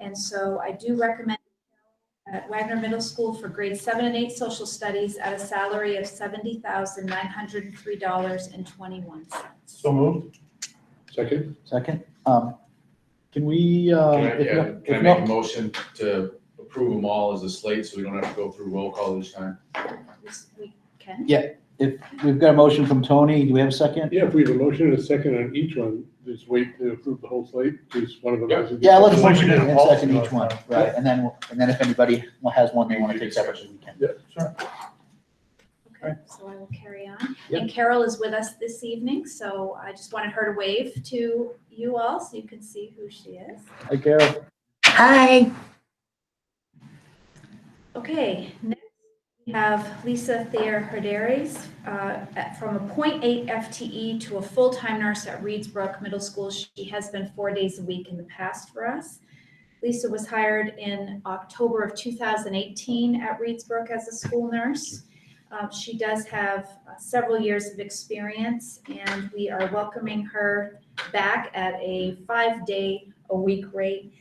And so I do recommend at Wagner Middle School for grades 7 and 8 social studies at a salary of $70,903.21. So moved. Second. Second. Can we, Can I make a motion to approve them all as a slate so we don't have to go through roll call each time? We can. if we've got a motion from Tony, do we have a second? Yeah, if we have a motion and a second on each one, just wait to approve the whole slate, just one of them. has to be- Yeah, let's Like we motion did and in Paul's second each one, last time. right, and then if anybody has one they want to take separately, we can. Sure. Okay, so I will carry on. Yep. And Carol is with us this evening, so I just wanted her to wave to you all so you can see who she is. Hi, Carol. Hi. Okay, next we have Lisa Thayer Herderes from a 0.8 FTE to a full-time nurse at Reedsbrook Middle School. She has been 4 days a week in the past for us. Lisa was hired in October of 2018 at Reedsbrook as a school nurse. She does have several years of experience, and we are welcoming her back at a 5-day-a-week rate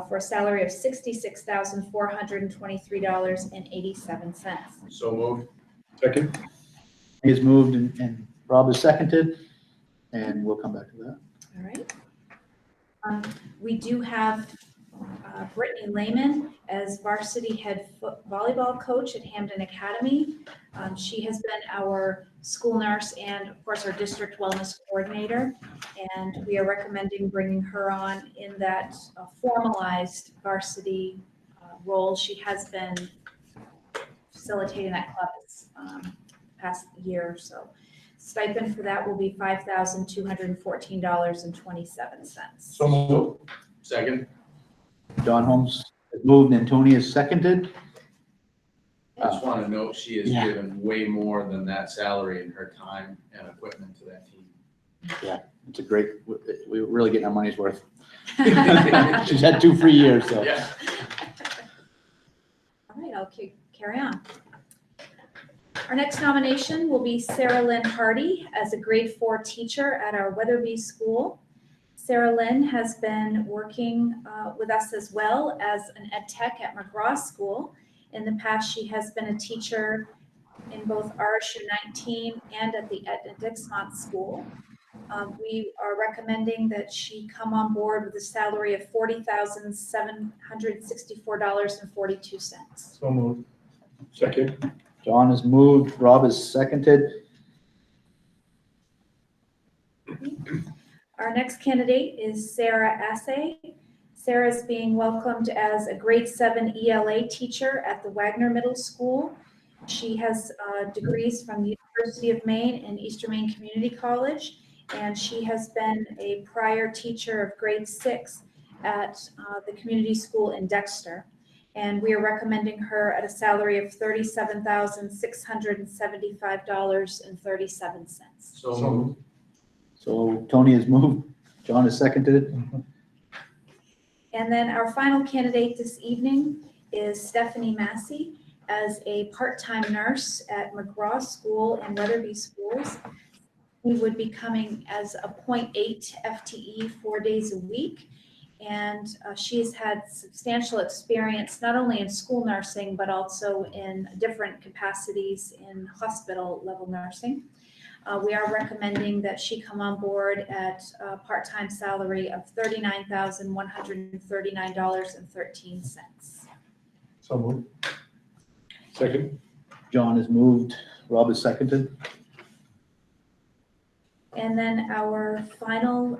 for a salary of $66,423.87. So moved. Second. He has moved and Rob has seconded, and we'll come back to that. All right. We do have Brittany Lehman as varsity head volleyball coach at Hampden Academy. She has been our school nurse and, of course, our district wellness coordinator. And we are recommending bringing her on in that formalized varsity role. She has been facilitating that club this past year or so. Stipend for that will be $5,214.27. So moved. Second. Don Holmes has moved and Tony has seconded. I just want to note she has Yeah. given way more than that salary in her time and equipment to that team. It's a great, we're really getting our money's worth. She's had 2 free years, so. Yeah. All right, I'll carry on. Our next nomination will be Sarah Lynn Hardy as a grade 4 teacher at our Weatherby School. Sarah Lynn has been working with us as well as an ed tech at McGraw School. In the past, she has been a teacher in both RSU 19 and at the Etna Dixmont School. We are recommending that she come on board with a salary of $40,764.42. So moved. Second. John has moved, Rob has seconded. Our next candidate is Sarah Assay. Sarah is being welcomed as a grade 7 ELA teacher at the Wagner Middle School. She has degrees from the University of Maine and Eastern Maine Community College, and she has been a prior teacher of grade 6 at the community school in Dexter. And we are recommending her at a salary of $37,675.37. So moved. So Tony has moved, John has seconded it. And then our final candidate this evening is Stephanie Massey as a part-time nurse at McGraw School and Weatherby Schools. We would be coming as a 0.8 FTE 4 days a week. And she has had substantial experience, not only in school nursing, but also in different capacities in hospital level nursing. We are recommending that she come on board at a part-time salary of $39,139.13. So moved. Second. John has moved, Rob has seconded. And then our final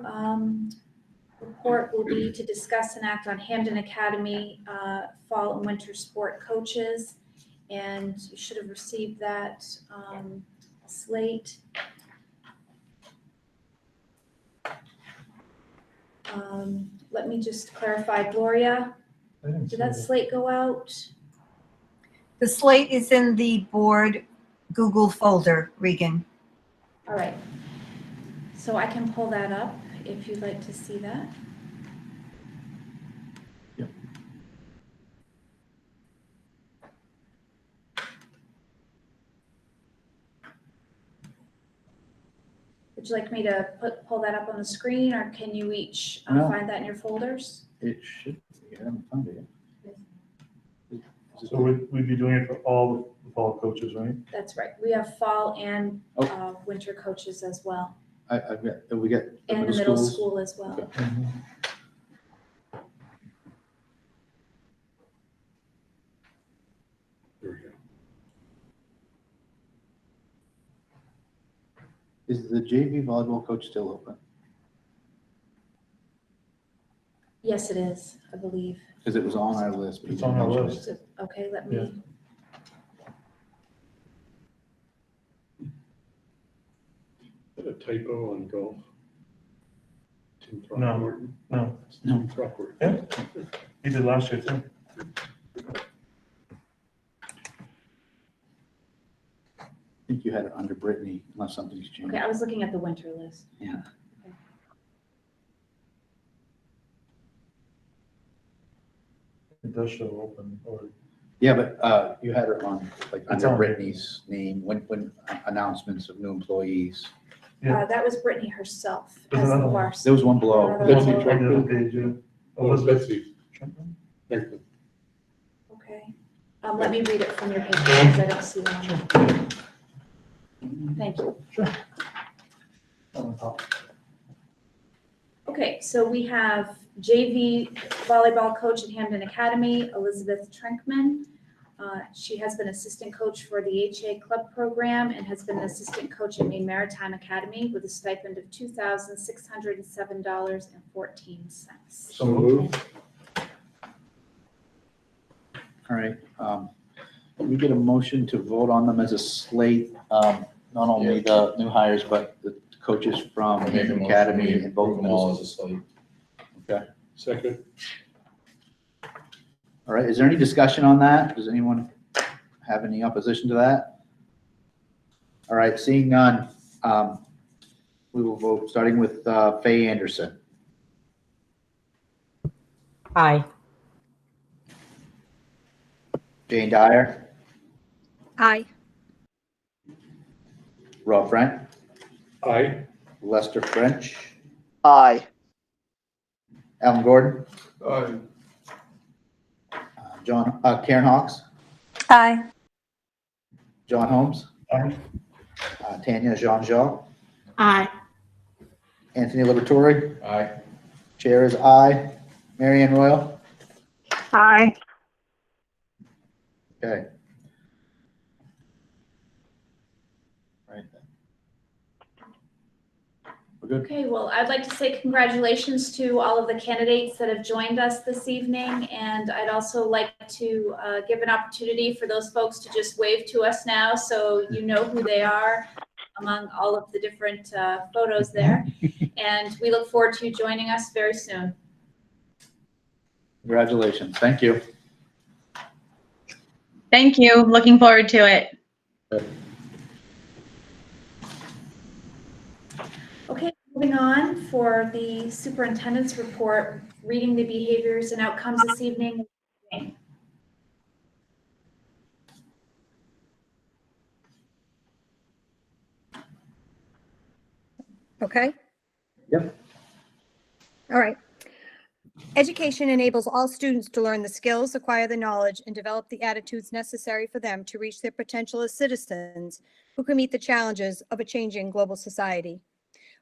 report will be to discuss and act on Hampden Academy fall and winter sport coaches. And you should have received that slate. Let me just clarify, Gloria, I didn't did see that that. slate go out? The slate is in the board Google folder, Regan. All right. So I can pull that up if you'd like to see that. Yep. Would you like me to pull that up on the screen, or can you each No. find that in your folders? It should be, I haven't found it yet. So we'd be doing it for all the fall coaches, right? That's right. We have fall and Oh. winter coaches as well, I've got, we got the and the middle schools. school as well. Okay. There we go. Is the JV volleyball coach still open? Yes, it is, I believe. Because it was on our list. but you It's on our didn't mention list. So, okay, let me, Is that a typo on golf? Tim No. Throckmorton? No, Tim Throckmorton. Yeah. he did last year too. I think you had it under Brittany, unless something's changed. okay, I was looking at the winter list. Yeah. It does show open, or, Yeah, but you had her on, like, It's under on. Brittany's name, when announcements of new employees. Yeah. That was Brittany herself There's as the another one. varsity. There was one below. Another Betsy one. on the other Franklin? page, yeah. Oh, it's Betsy. Franklin? Franklin. Okay, let me read it from your paper because I don't see it on there. Thank you. On the top. Okay, so we have JV volleyball coach at Hampden Academy, Elizabeth Trenkman. She has been assistant coach for the HA club program and has been an assistant coach at Maine Maritime Academy with a stipend of $2,607.14. So moved. All right, can we get a motion to vote on them as a slate? Not only the new hires, but the coaches from I'll make a Hampden motion, Academy we and both approve them all middle as a schools. slate. Second. All right, is there any discussion on that? Does anyone have any opposition to that? All right, seeing none, we will vote, starting with Faye Anderson. Aye. Jane Dyer, Aye. Rob Friend, Aye. Lester French, Aye. Alan Gordon, Aye. Karen Hawks, Aye. John Holmes, Aye. Tanya Jean-Jacques, Aye. Anthony Liberatore, Aye. Chair is aye. Mary Ann Royal? Aye. Okay. Right. We're good? Okay, well, I'd like to say congratulations to all of the candidates that have joined us this evening. And I'd also like to give an opportunity for those folks to just wave to us now so you know who they are among all of the different photos there. And we look forward to you joining us very soon. Congratulations. Thank you. Thank you. Looking forward to it. Okay, moving on for the superintendent's report, reading the behaviors and outcomes this evening. Okay. Yep. All right. Education enables all students to learn the skills, acquire the knowledge, and develop the attitudes necessary for them to reach their potential as citizens who can meet the challenges of a changing global society.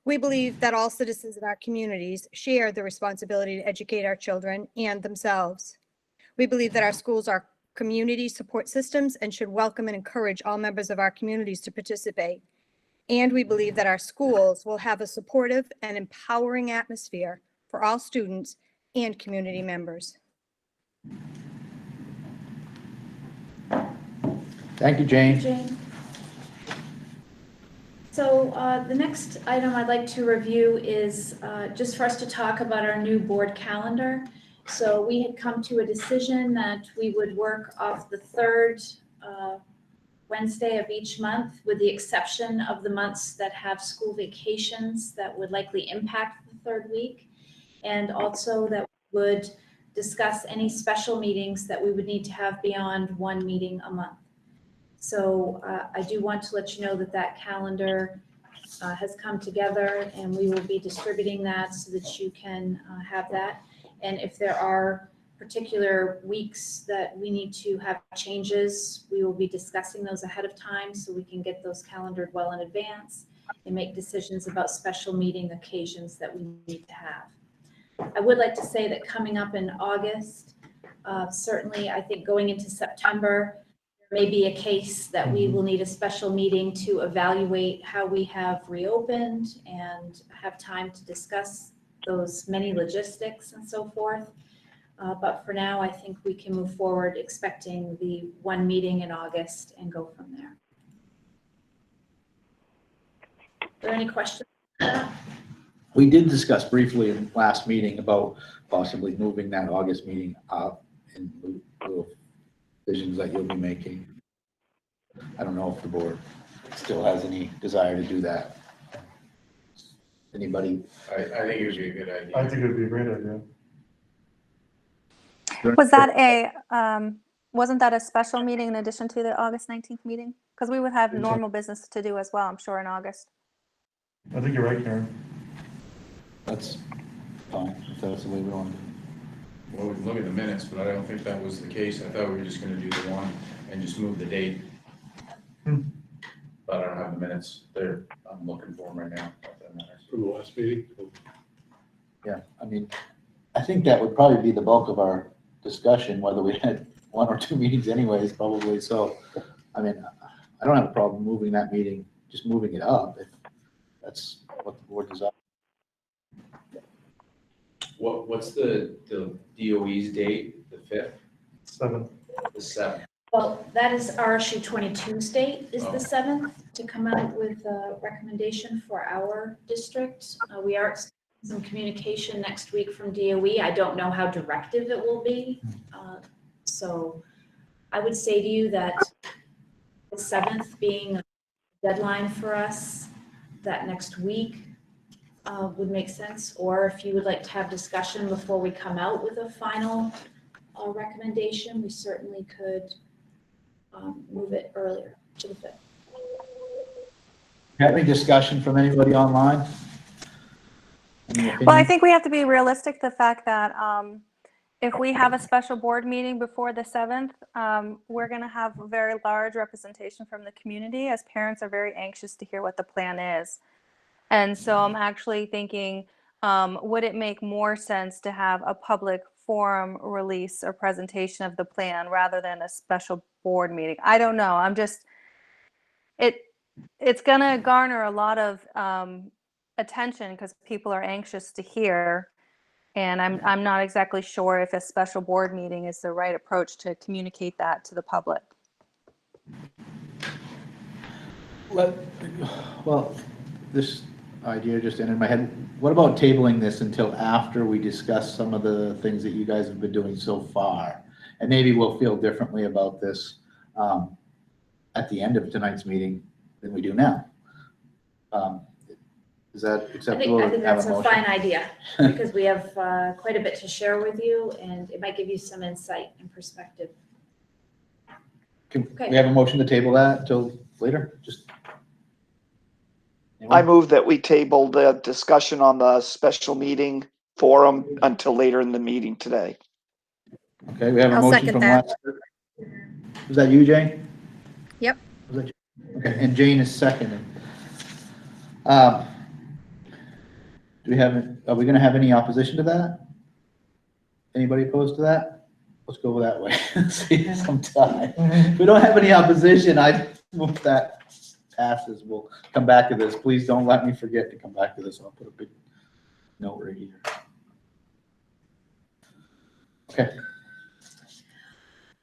We believe that all citizens in our communities share the responsibility to educate our children and themselves. We believe that our schools are community support systems and should welcome and encourage all members of our communities to participate. And we believe that our schools will have a supportive and empowering atmosphere for all students and community members. Thank you, Jane. Jane. So the next item I'd like to review is just for us to talk about our new board calendar. So we had come to a decision that we would work off the third Wednesday of each month, with the exception of the months that have school vacations that would likely impact the third week. And also that we would discuss any special meetings that we would need to have beyond one meeting a month. So I do want to let you know that that calendar has come together, and we will be distributing that so that you can have that. And if there are particular weeks that we need to have changes, we will be discussing those ahead of time so we can get those calendared well in advance and make decisions about special meeting occasions that we need to have. I would like to say that coming up in August, certainly I think going into September, there may be a case that we will need a special meeting to evaluate how we have reopened and have time to discuss those many logistics and so forth. But for now, I think we can move forward expecting the one meeting in August and go from there. Are there any questions? We did discuss briefly in last meeting about possibly moving that August meeting up in lieu of decisions that you'll be making. I don't know if the board still has any desire to do that. Anybody? I think it would be a good idea. I think it'd be a great idea. Was that wasn't that a special meeting in addition to the August 19th meeting? Because we would have normal business to do as well, I'm sure, in August. I think you're right, Karen. That's fine, if that's the way we want to do it. Well, we can look at the minutes, but I don't think that was the case. I thought we were just gonna do the one and just move the date. But I don't have the minutes there. I'm looking for them right now. If that matters. From the last meeting. Yeah, I mean, I think that would probably be the bulk of our discussion, whether we had 1 or 2 meetings anyways, probably. So, I mean, I don't have a problem moving that meeting, just moving it up if that's what the board desires. What's the DOE's date? The 5th? 7th. The 7th? Well, that is RSU 22's date is Oh. the 7th to come out with a recommendation for our district. We are expecting some communication next week from DOE. I don't know how directive it will be. So I would say to you that the 7th being a deadline for us, that next week would make sense. Or if you would like to have discussion before we come out with a final recommendation, we certainly could move it earlier to the 5th. Have any discussion from anybody online? Any Well, I opinion? think we have to be realistic, the fact that if we have a special board meeting before the 7th, we're going to have a very large representation from the community, as parents are very anxious to hear what the plan is. And so I'm actually thinking, would it make more sense to have a public forum release or presentation of the plan rather than a special board meeting? I don't know. I'm just, it's going to garner a lot of attention because people are anxious to hear. And I'm not exactly sure if a special board meeting is the right approach to communicate that to the public. Well, this idea just entered my head. What about tabling this until after we discuss some of the things that you guys have been doing so far? And maybe we'll feel differently about this at the end of tonight's meeting than we do now. Is that acceptable? I think that's a fine idea because we have quite a bit to share with you and it might give you some insight and perspective. Can Okay. we have a motion to table that until later? I move that we table the discussion on the special meeting forum until later in the meeting today. Okay, we have a I'll motion second from that. last. Was that you, Jane? Yep. Was that you? Okay, and Jane is seconding. Are we gonna have any opposition to that? Anybody opposed to that? Let's go that way. See some time. If we don't have any opposition, I move that passes. We'll come back to this. Please don't let me forget to come back to this. I'll put a big note right here. Okay.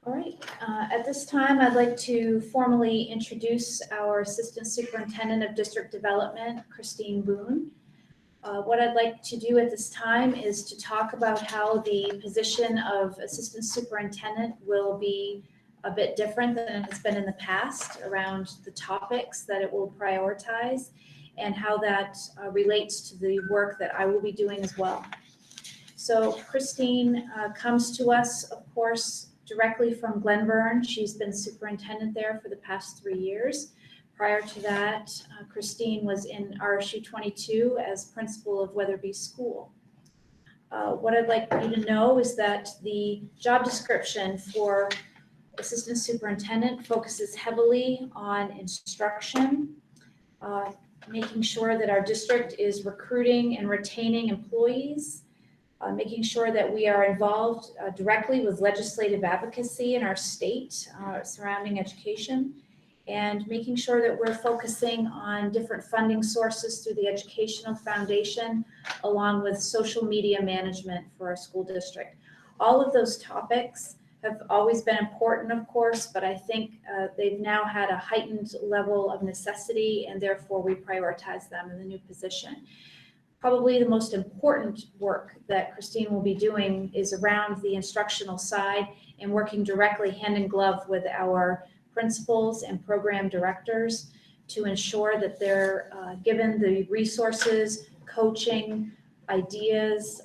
All right, at this time, I'd like to formally introduce our Assistant Superintendent of District Development, Christine Boone. What I'd like to do at this time is to talk about how the position of Assistant Superintendent will be a bit different than it has been in the past around the topics that it will prioritize and how that relates to the work that I will be doing as well. So Christine comes to us, of course, directly from Glenburn. She's been superintendent there for the past 3 years. Prior to that, Christine was in RSU 22 as principal of Weatherby School. What I'd like you to know is that the job description for Assistant Superintendent focuses heavily on instruction, making sure that our district is recruiting and retaining employees, making sure that we are involved directly with legislative advocacy in our state surrounding education, and making sure that we're focusing on different funding sources through the Educational Foundation, along with social media management for our school district. All of those topics have always been important, of course, but I think they've now had a heightened level of necessity, and therefore we prioritize them in the new position. Probably the most important work that Christine will be doing is around the instructional side and working directly hand in glove with our principals and program directors to ensure that they're given the resources, coaching, ideas,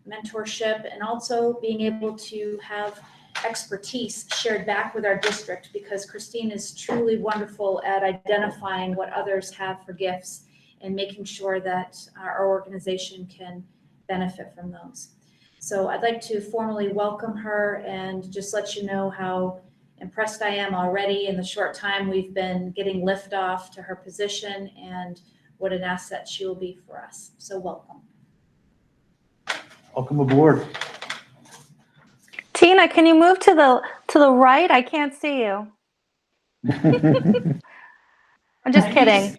mentorship, and also being able to have expertise shared back with our district, because Christine is truly wonderful at identifying what others have for gifts and making sure that our organization can benefit from those. So I'd like to formally welcome her and just let you know how impressed I am already in the short time we've been getting liftoff to her position, and what an asset she will be for us. So welcome. Welcome aboard. Tina, can you move to the right? I can't see you. I'm just kidding.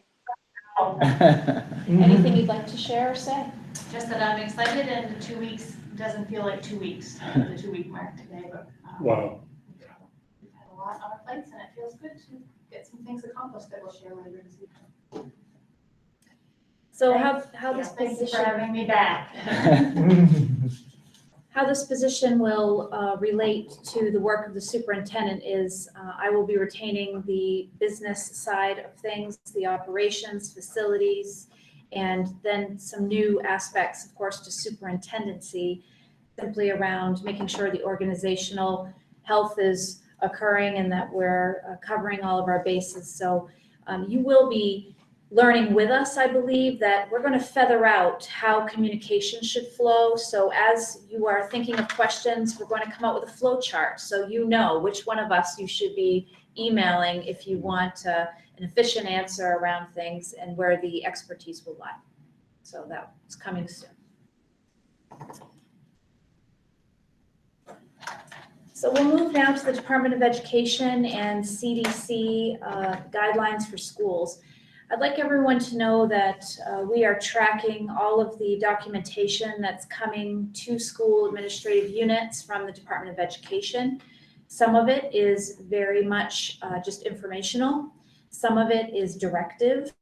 Anything you'd like to share or say? Just that I'm excited, and the 2 weeks doesn't feel like 2 weeks, the 2-week mark today, but Wow. we've had a lot on our plates, and it feels good to get some things accomplished that we'll share later this evening. So how this Thank you for position, having me back. how this position will relate to the work of the superintendent is I will be retaining the business side of things, the operations, facilities, and then some new aspects, of course, to superintendency, simply around making sure the organizational health is occurring and that we're covering all of our bases. So you will be learning with us, I believe, that we're going to feather out how communication should flow. So as you are thinking of questions, we're going to come up with a flow chart so you know which one of us you should be emailing if you want an efficient answer around things and where the expertise will lie. So that's coming soon. So we'll move now to the Department of Education and CDC guidelines for schools. I'd like everyone to know that we are tracking all of the documentation that's coming to school administrative units from the Department of Education. Some of it is very much just informational. Some of it is directive.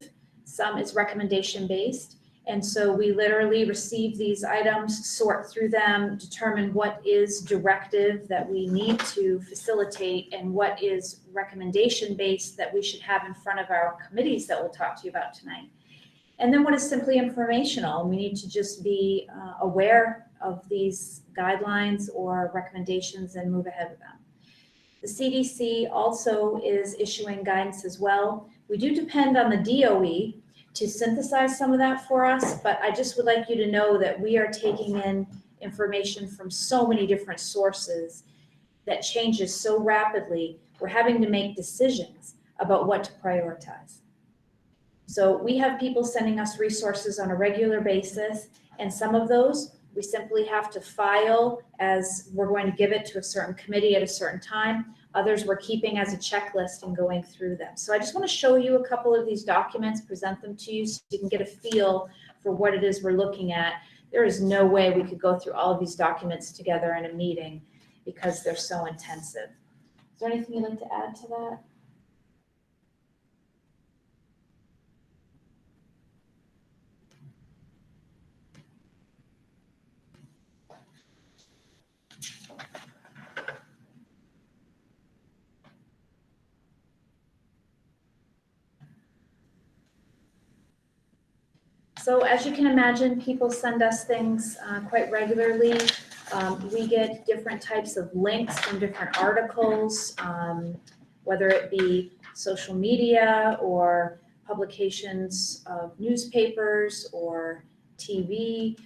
Some is recommendation-based. And so we literally receive these items, sort through them, determine what is directive that we need to facilitate and what is recommendation-based that we should have in front of our committees that we'll talk to you about tonight. And then what is simply informational. We need to just be aware of these guidelines or recommendations and move ahead with them. The CDC also is issuing guidance as well. We do depend on the DOE to synthesize some of that for us, but I just would like you to know that we are taking in information from so many different sources that changes so rapidly. We're having to make decisions about what to prioritize. So we have people sending us resources on a regular basis, and some of those we simply have to file as we're going to give it to a certain committee at a certain time. Others we're keeping as a checklist and going through them. So I just want to show you a couple of these documents, present them to you so you can get a feel for what it is we're looking at. There is no way we could go through all of these documents together in a meeting because they're so intensive. Is there anything you'd like to add to that? So as you can imagine, people send us things quite regularly. We get different types of links from different articles, whether it be social media or publications of newspapers or TV.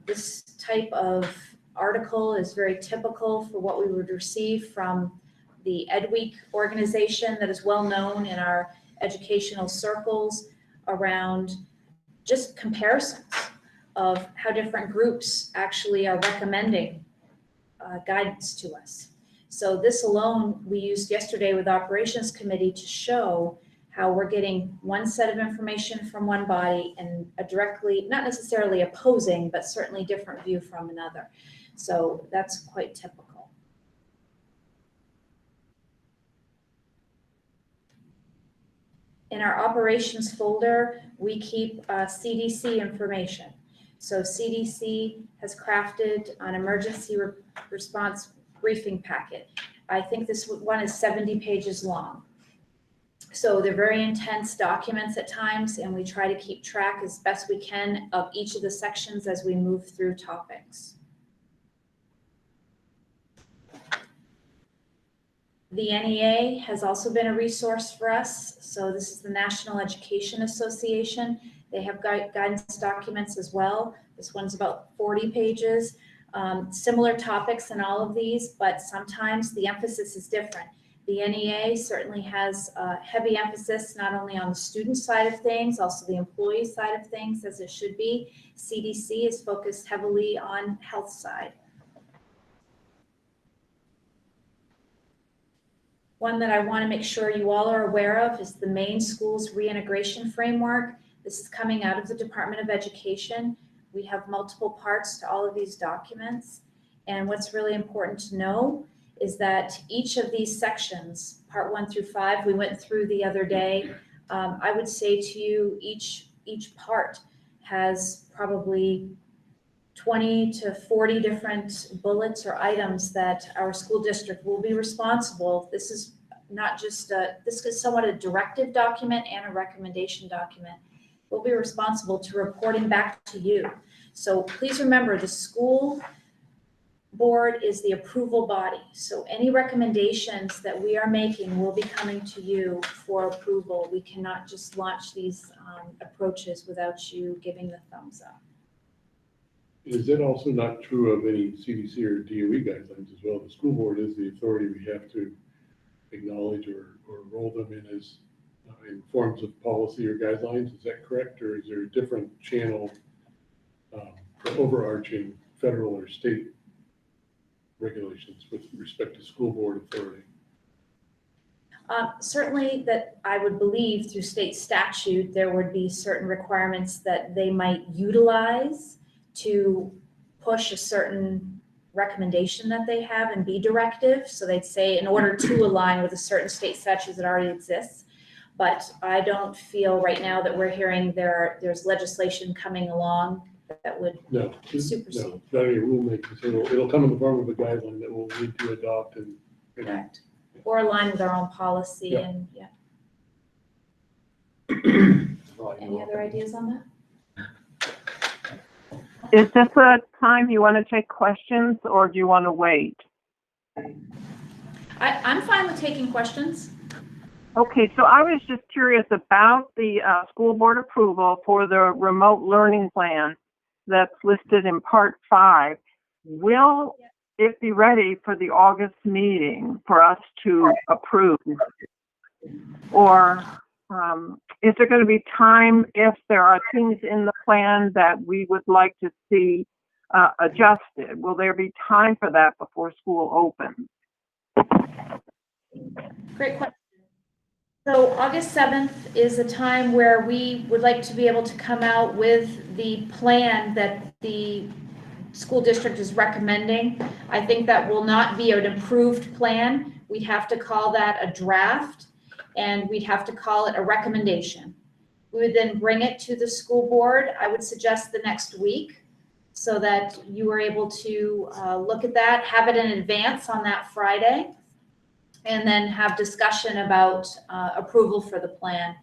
This type of article is very typical for what we would receive from the Ed Week organization that is well known in our educational circles around just comparisons of how different groups actually are recommending guidance to us. So this alone, we used yesterday with Operations Committee to show how we're getting one set of information from one body and a directly, not necessarily opposing, but certainly different view from another. So that's quite typical. In our operations folder, we keep CDC information. So CDC has crafted an emergency response briefing packet. I think this one is 70 pages long. So they're very intense documents at times, and we try to keep track as best we can of each of the sections as we move through topics. The NEA has also been a resource for us. So this is the National Education Association. They have guidance documents as well. This one's about 40 pages. Similar topics in all of these, but sometimes the emphasis is different. The NEA certainly has a heavy emphasis not only on the student side of things, also the employee side of things, as it should be. CDC is focused heavily on health side. One that I want to make sure you all are aware of is the Maine Schools Reintegration Framework. This is coming out of the Department of Education. We have multiple parts to all of these documents. And what's really important to know is that each of these sections, part 1 through 5, we went through the other day. I would say to you, each part has probably 20 to 40 different bullets or items that our school district will be responsible. This is not just this is somewhat a directive document and a recommendation document. We'll be responsible to reporting back to you. So please remember, the school board is the approval body. So any recommendations that we are making will be coming to you for approval. We cannot just launch these approaches without you giving the thumbs up. Is that also not true of any CDC or DOE guidelines as well? The school board is the authority. We have to acknowledge or roll them in as in forms of policy or guidelines. Is that correct? Or is there a different channel for overarching federal or state regulations with respect to school board authority? Certainly that I would believe through state statute, there would be certain requirements that they might utilize to push a certain recommendation that they have and be directive. So they'd say in order to align with a certain state statute that already exists. But I don't feel right now that we're hearing there's legislation coming along that would supersede. No, not any rulemaking. So it'll come in the form of a guideline that we'll need to adopt and Correct. Or align with our own policy. Yeah. And Any other ideas on that? Is this a time you want to take questions, or do you want to wait? I'm fine with taking questions. Okay, so I was just curious about the school board approval for the remote learning plan that's listed in part 5. Will it be ready for the August meeting for us to approve? Or is there going to be time if there are things in the plan that we would like to see adjusted? Will there be time for that before school opens? Great question. So August 7th is a time where we would like to be able to come out with the plan that the school district is recommending. I think that will not be an approved plan. We'd have to call that a draft, and we'd have to call it a recommendation. We would then bring it to the school board. I would suggest the next week so that you are able to look at that, have it in advance on that Friday, and then have discussion about approval for the plan.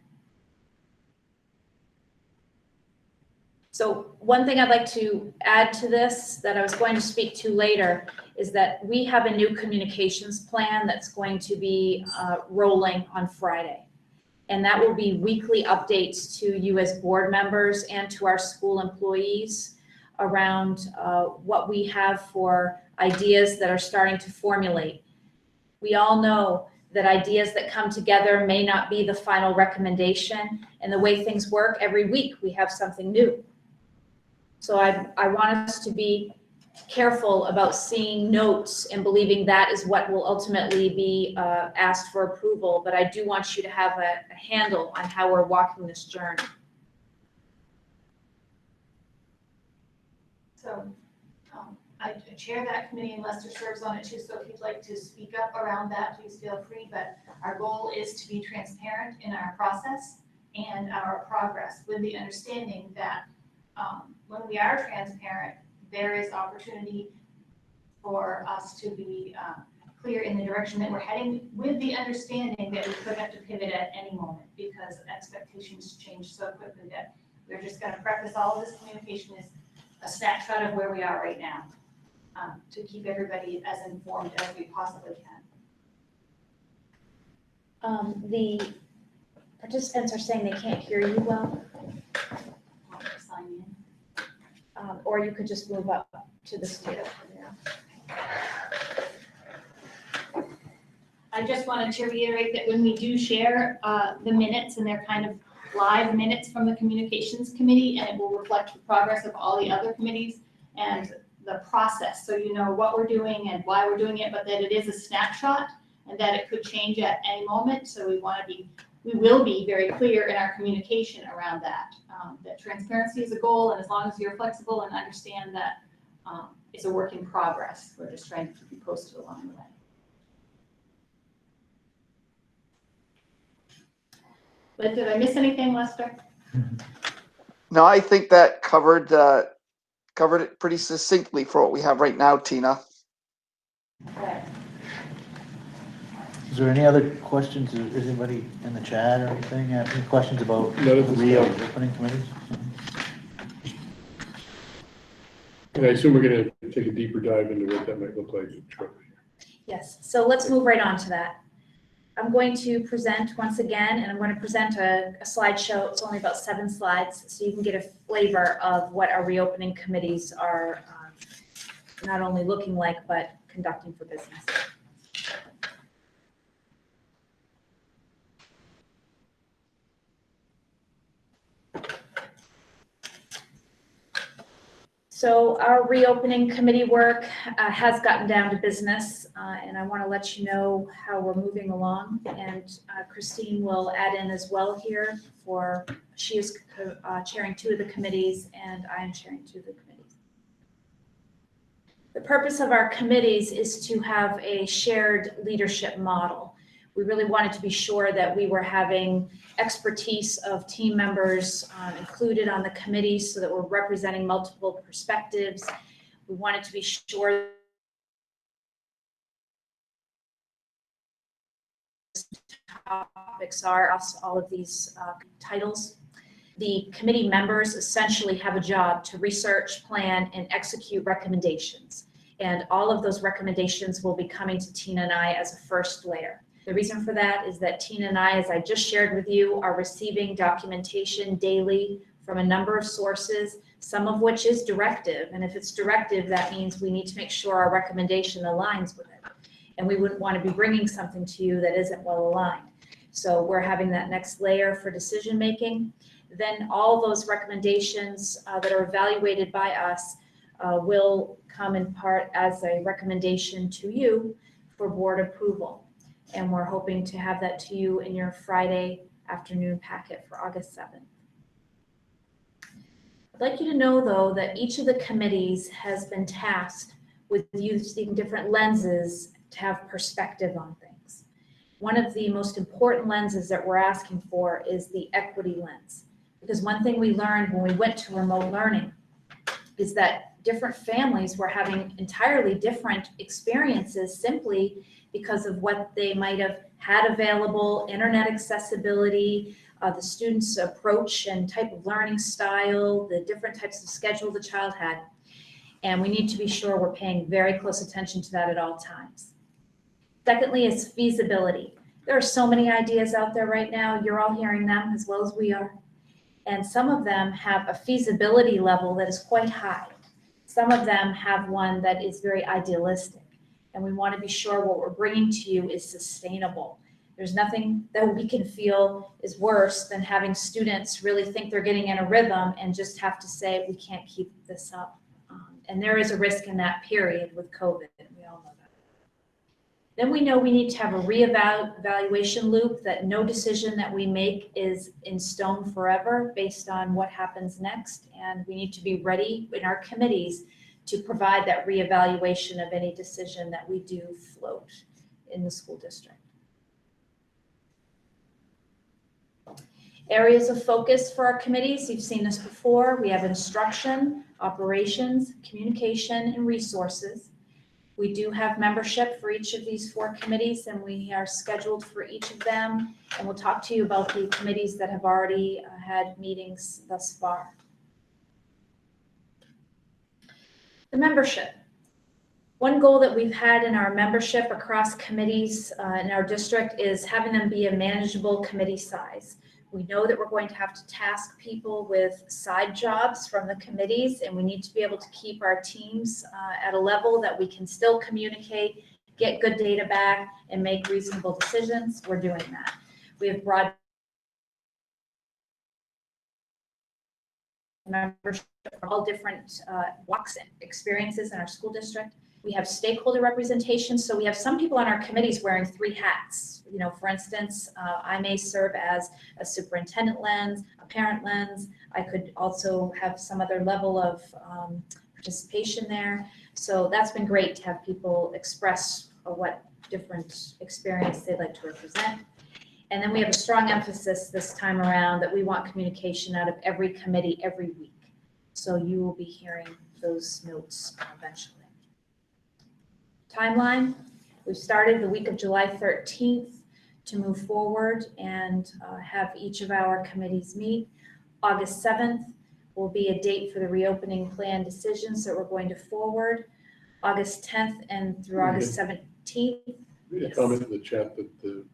So one thing I'd like to add to this that I was going to speak to later is that we have a new communications plan that's going to be rolling on Friday. And that will be weekly updates to you as board members and to our school employees around what we have for ideas that are starting to formulate. We all know that ideas that come together may not be the final recommendation, and the way things work, every week we have something new. So I want us to be careful about seeing notes and believing that is what will ultimately be asked for approval, but I do want you to have a handle on how we're walking this journey. So I chair that committee and Lester serves on it too, so if you'd like to speak up around that, please feel free. But our goal is to be transparent in our process and our progress, with the understanding that when we are transparent, there is opportunity for us to be clear in the direction that we're heading, with the understanding that we could have to pivot at any moment because expectations change so quickly that we're just going to preface all of this communication as a snapshot of where we are right now, to keep everybody as informed as we possibly can. The participants are saying they can't hear you well, Sign in. or you could just move up to the scale. I just wanted to reiterate that when we do share the minutes, and they're kind of live minutes from the communications committee, and it will reflect the progress of all the other committees and the process, so you know what we're doing and why we're doing it, but that it is a snapshot and that it could change at any moment. So we will be very clear in our communication around that, that transparency is a goal, and as long as you're flexible and understand that it's a work in progress, we're just trying to keep you posted along the way. But did I miss anything, Lester? No, I think that covered it pretty succinctly for what we have right now, Tina. Okay. Is there any other questions? Is anybody in the chat or anything have any questions about None at this time. reopening committees? And I assume we're gonna take a deeper dive into what that might look like shortly. Yes, so let's move right on to that. I'm going to present once again, and I'm going to present a slideshow. It's only about 7 slides, so you can get a flavor of what our reopening committees are not only looking like, but conducting for business. So our reopening committee work has gotten down to business, and I want to let you know how we're moving along. And Christine will add in as well here, for she is chairing 2 of the committees, and I am chairing 2 of the committees. The purpose of our committees is to have a shared leadership model. We really wanted to be sure that we were having expertise of team members included on the committee, so that we're representing multiple perspectives. We wanted to be sure topics are all of these titles. The committee members essentially have a job to research, plan, and execute recommendations. And all of those recommendations will be coming to Tina and I as a first layer. The reason for that is that Tina and I, as I just shared with you, are receiving documentation daily from a number of sources, some of which is directive. And if it's directive, that means we need to make sure our recommendation aligns with it. And we wouldn't want to be bringing something to you that isn't well aligned. So we're having that next layer for decision making. Then all those recommendations that are evaluated by us will come in part as a recommendation to you for board approval. And we're hoping to have that to you in your Friday afternoon packet for August 7th. I'd like you to know, though, that each of the committees has been tasked with using different lenses to have perspective on things. One of the most important lenses that we're asking for is the equity lens. Because one thing we learned when we went to remote learning is that different families were having entirely different experiences simply because of what they might have had available, internet accessibility, the student's approach and type of learning style, the different types of schedule the child had. And we need to be sure we're paying very close attention to that at all times. Secondly is feasibility. There are so many ideas out there right now. You're all hearing them as well as we are. And some of them have a feasibility level that is quite high. Some of them have one that is very idealistic, and we want to be sure what we're bringing to you is sustainable. There's nothing that we can feel is worse than having students really think they're getting in a rhythm and just have to say, we can't keep this up. And there is a risk in that period with COVID, and we all know that. Then we know we need to have a reevaluation loop, that no decision that we make is in stone forever based on what happens next. And we need to be ready in our committees to provide that reevaluation of any decision that we do float in the school district. Areas of focus for our committees, you've seen this before. We have instruction, operations, communication, and resources. We do have membership for each of these 4 committees, and we are scheduled for each of them. And we'll talk to you about the committees that have already had meetings thus far. The membership. One goal that we've had in our membership across committees in our district is having them be a manageable committee size. We know that we're going to have to task people with side jobs from the committees, and we need to be able to keep our teams at a level that we can still communicate, get good data back, and make reasonable decisions. We're doing that. We have broad membership from all different walks and experiences in our school district. We have stakeholder representation, so we have some people on our committees wearing 3 hats. You know, for instance, I may serve as a superintendent lens, a parent lens. I could also have some other level of participation there. So that's been great to have people express what different experience they'd like to represent. And then we have a strong emphasis this time around that we want communication out of every committee every week. So you will be hearing those notes eventually. Timeline, we've started the week of July 13th to move forward and have each of our committees meet. August 7th will be a date for the reopening plan decisions that we're going to forward. August 10th and through August 17th. A comment in the chat that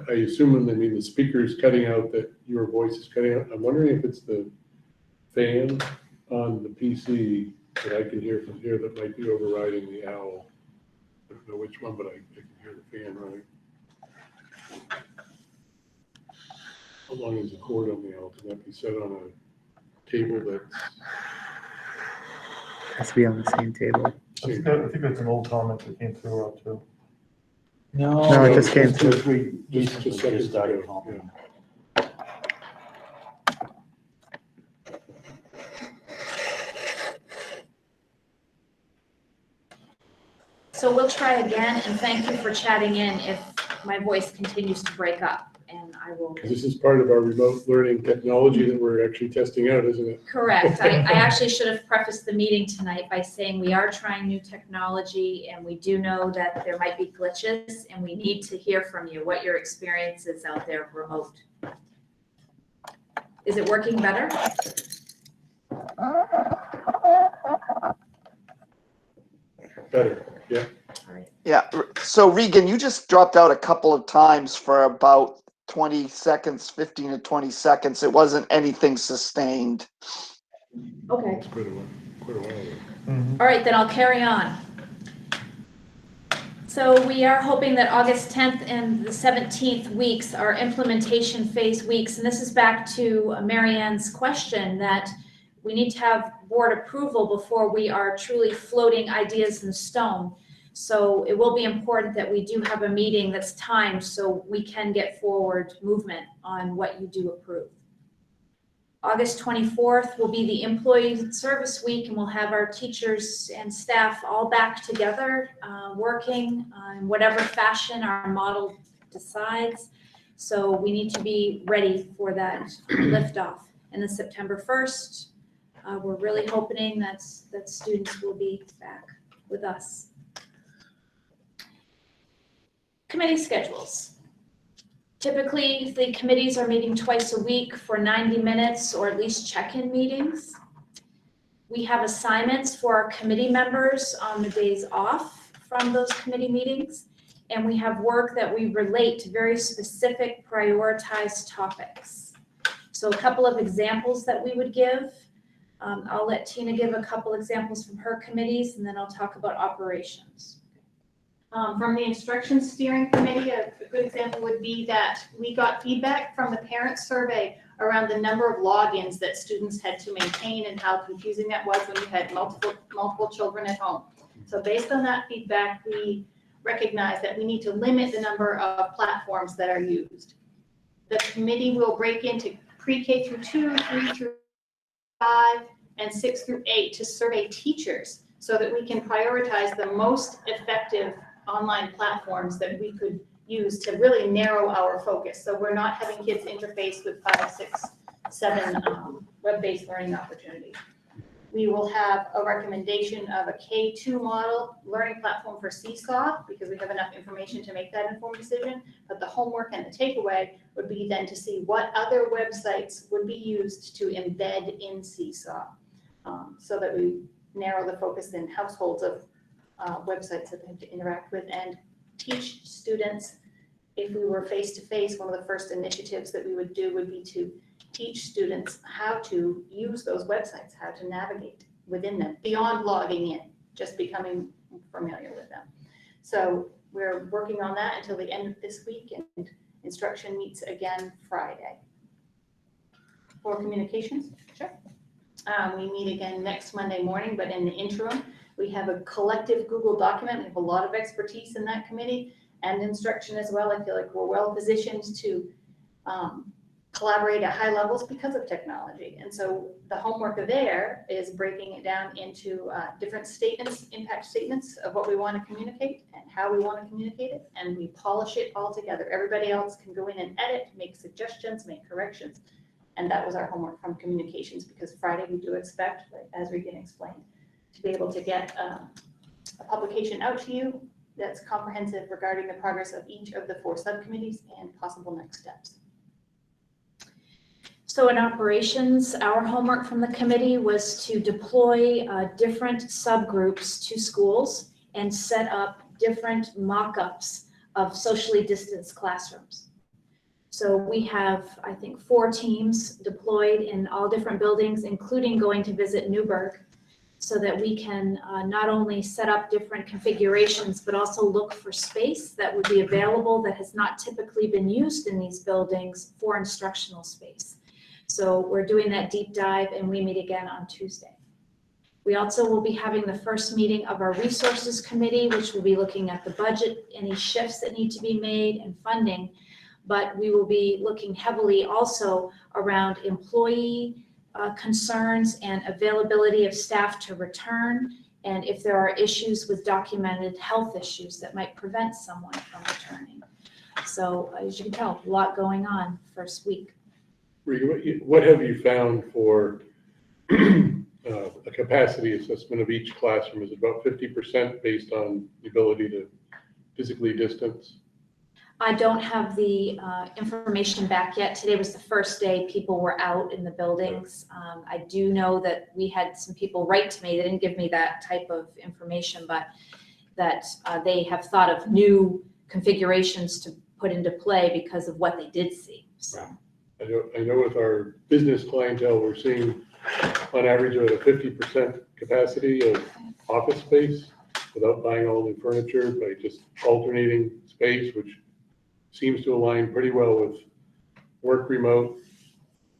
I assume when they mean the speaker's cutting out, that your voice is cutting out. I'm wondering if it's the fan on the PC that I can hear from here that might be overriding the owl. I don't know which one, but I can hear the fan running. How long is the cord on the owl? Can that be set on a table that's... Has to be on the same table. I think that's an old comment that came through out too. No, it just came through. Just seconds started ago, yeah. So we'll try again, and thank you for chatting in if my voice continues to break up, and I will. This is part of our remote learning technology that we're actually testing out, isn't it? Correct. I actually should have prefaced the meeting tonight by saying we are trying new technology, and we do know that there might be glitches, and we need to hear from you what your experience is out there remote. Is it working better? Better, yeah. All right. Yeah, so Regan, you just dropped out a couple of times for about 20 seconds, 15 to 20 seconds. It wasn't anything sustained. Okay. It's quite a while ago. All right, then I'll carry on. So we are hoping that August 10th and the 17th weeks are implementation phase weeks. And this is back to Marianne's question that we need to have board approval before we are truly floating ideas in stone. So it will be important that we do have a meeting that's timed so we can get forward movement on what you do approve. August 24th will be the employee service week, and we'll have our teachers and staff all back together working in whatever fashion our model decides. So we need to be ready for that liftoff. And then September 1st, we're really hoping that students will be back with us. Committee schedules. Typically, the committees are meeting twice a week for 90 minutes or at least check-in meetings. We have assignments for our committee members on the days off from those committee meetings, and we have work that we relate to very specific prioritized topics. So a couple of examples that we would give. I'll let Tina give a couple examples from her committees, and then I'll talk about operations. From the instruction steering committee, a good example would be that we got feedback from the parent survey around the number of logins that students had to maintain and how confusing that was when you had multiple children at home. So based on that feedback, we recognize that we need to limit the number of platforms that are used. The committee will break into pre-K through 2, 3 through 5, and 6 through 8 to survey teachers so that we can prioritize the most effective online platforms that we could use to really narrow our focus. So we're not having kids interface with 5, 6, 7 web-based learning opportunities. We will have a recommendation of a K2 model learning platform for Seesaw because we have enough information to make that informed decision. But the homework and the takeaway would be then to see what other websites would be used to embed in Seesaw so that we narrow the focus in households of websites that they have to interact with and teach students. If we were face-to-face, one of the first initiatives that we would do would be to teach students how to use those websites, how to navigate within them, beyond logging in, just becoming familiar with them. So we're working on that until the end of this week, and instruction meets again Friday. For communications, sure. We meet again next Monday morning, but in the interim, we have a collective Google document. We have a lot of expertise in that committee and instruction as well. I feel like we're well positioned to collaborate at high levels because of technology. And so the homework there is breaking it down into different statements, impact statements of what we want to communicate and how we want to communicate it. And we polish it all together. Everybody else can go in and edit, make suggestions, make corrections. And that was our homework from communications, because Friday we do expect, as Regan explained, to be able to get a publication out to you that's comprehensive regarding the progress of each of the 4 subcommittees and possible next steps. So in operations, our homework from the committee was to deploy different subgroups to schools and set up different mock-ups of socially distanced classrooms. So we have, I think, 4 teams deployed in all different buildings, including going to visit Newburgh, so that we can not only set up different configurations, but also look for space that would be available that has not typically been used in these buildings for instructional space. So we're doing that deep dive, and we meet again on Tuesday. We also will be having the first meeting of our resources committee, which will be looking at the budget, any shifts that need to be made, and funding. But we will be looking heavily also around employee concerns and availability of staff to return, and if there are issues with documented health issues that might prevent someone from returning. So as you can tell, a lot going on first week. What have you found for a capacity assessment of each classroom? Is it about 50% based on the ability to physically distance? I don't have the information back yet. Today was the first day people were out in the buildings. I do know that we had some people write to me. They didn't give me that type of information, but that they have thought of new configurations to put into play because of what they did see. So I know with our business clientele, we're seeing on average about a 50% capacity of office space without buying all new furniture, by just alternating space, which seems to align pretty well with work remote,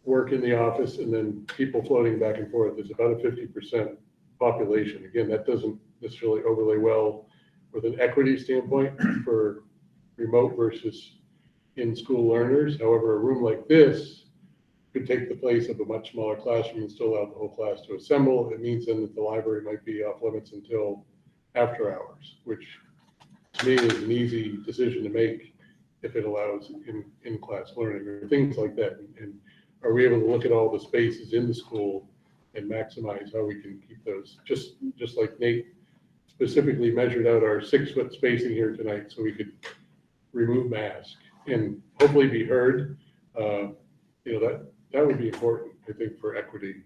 work in the office, and then people floating back and forth. It's about a 50% population. Again, that doesn't necessarily overlay well with an equity standpoint for remote versus in-school learners. However, a room like this could take the place of a much smaller classroom and still allow the whole class to assemble. It means then that the library might be off limits until after hours, which to me is an easy decision to make if it allows in-class learning or things like that. And are we able to look at all the spaces in the school and maximize how we can keep those, just like Nate specifically measured out our 6-foot spacing here tonight so we could remove masks and hopefully be heard. That would be important, I think, for equity.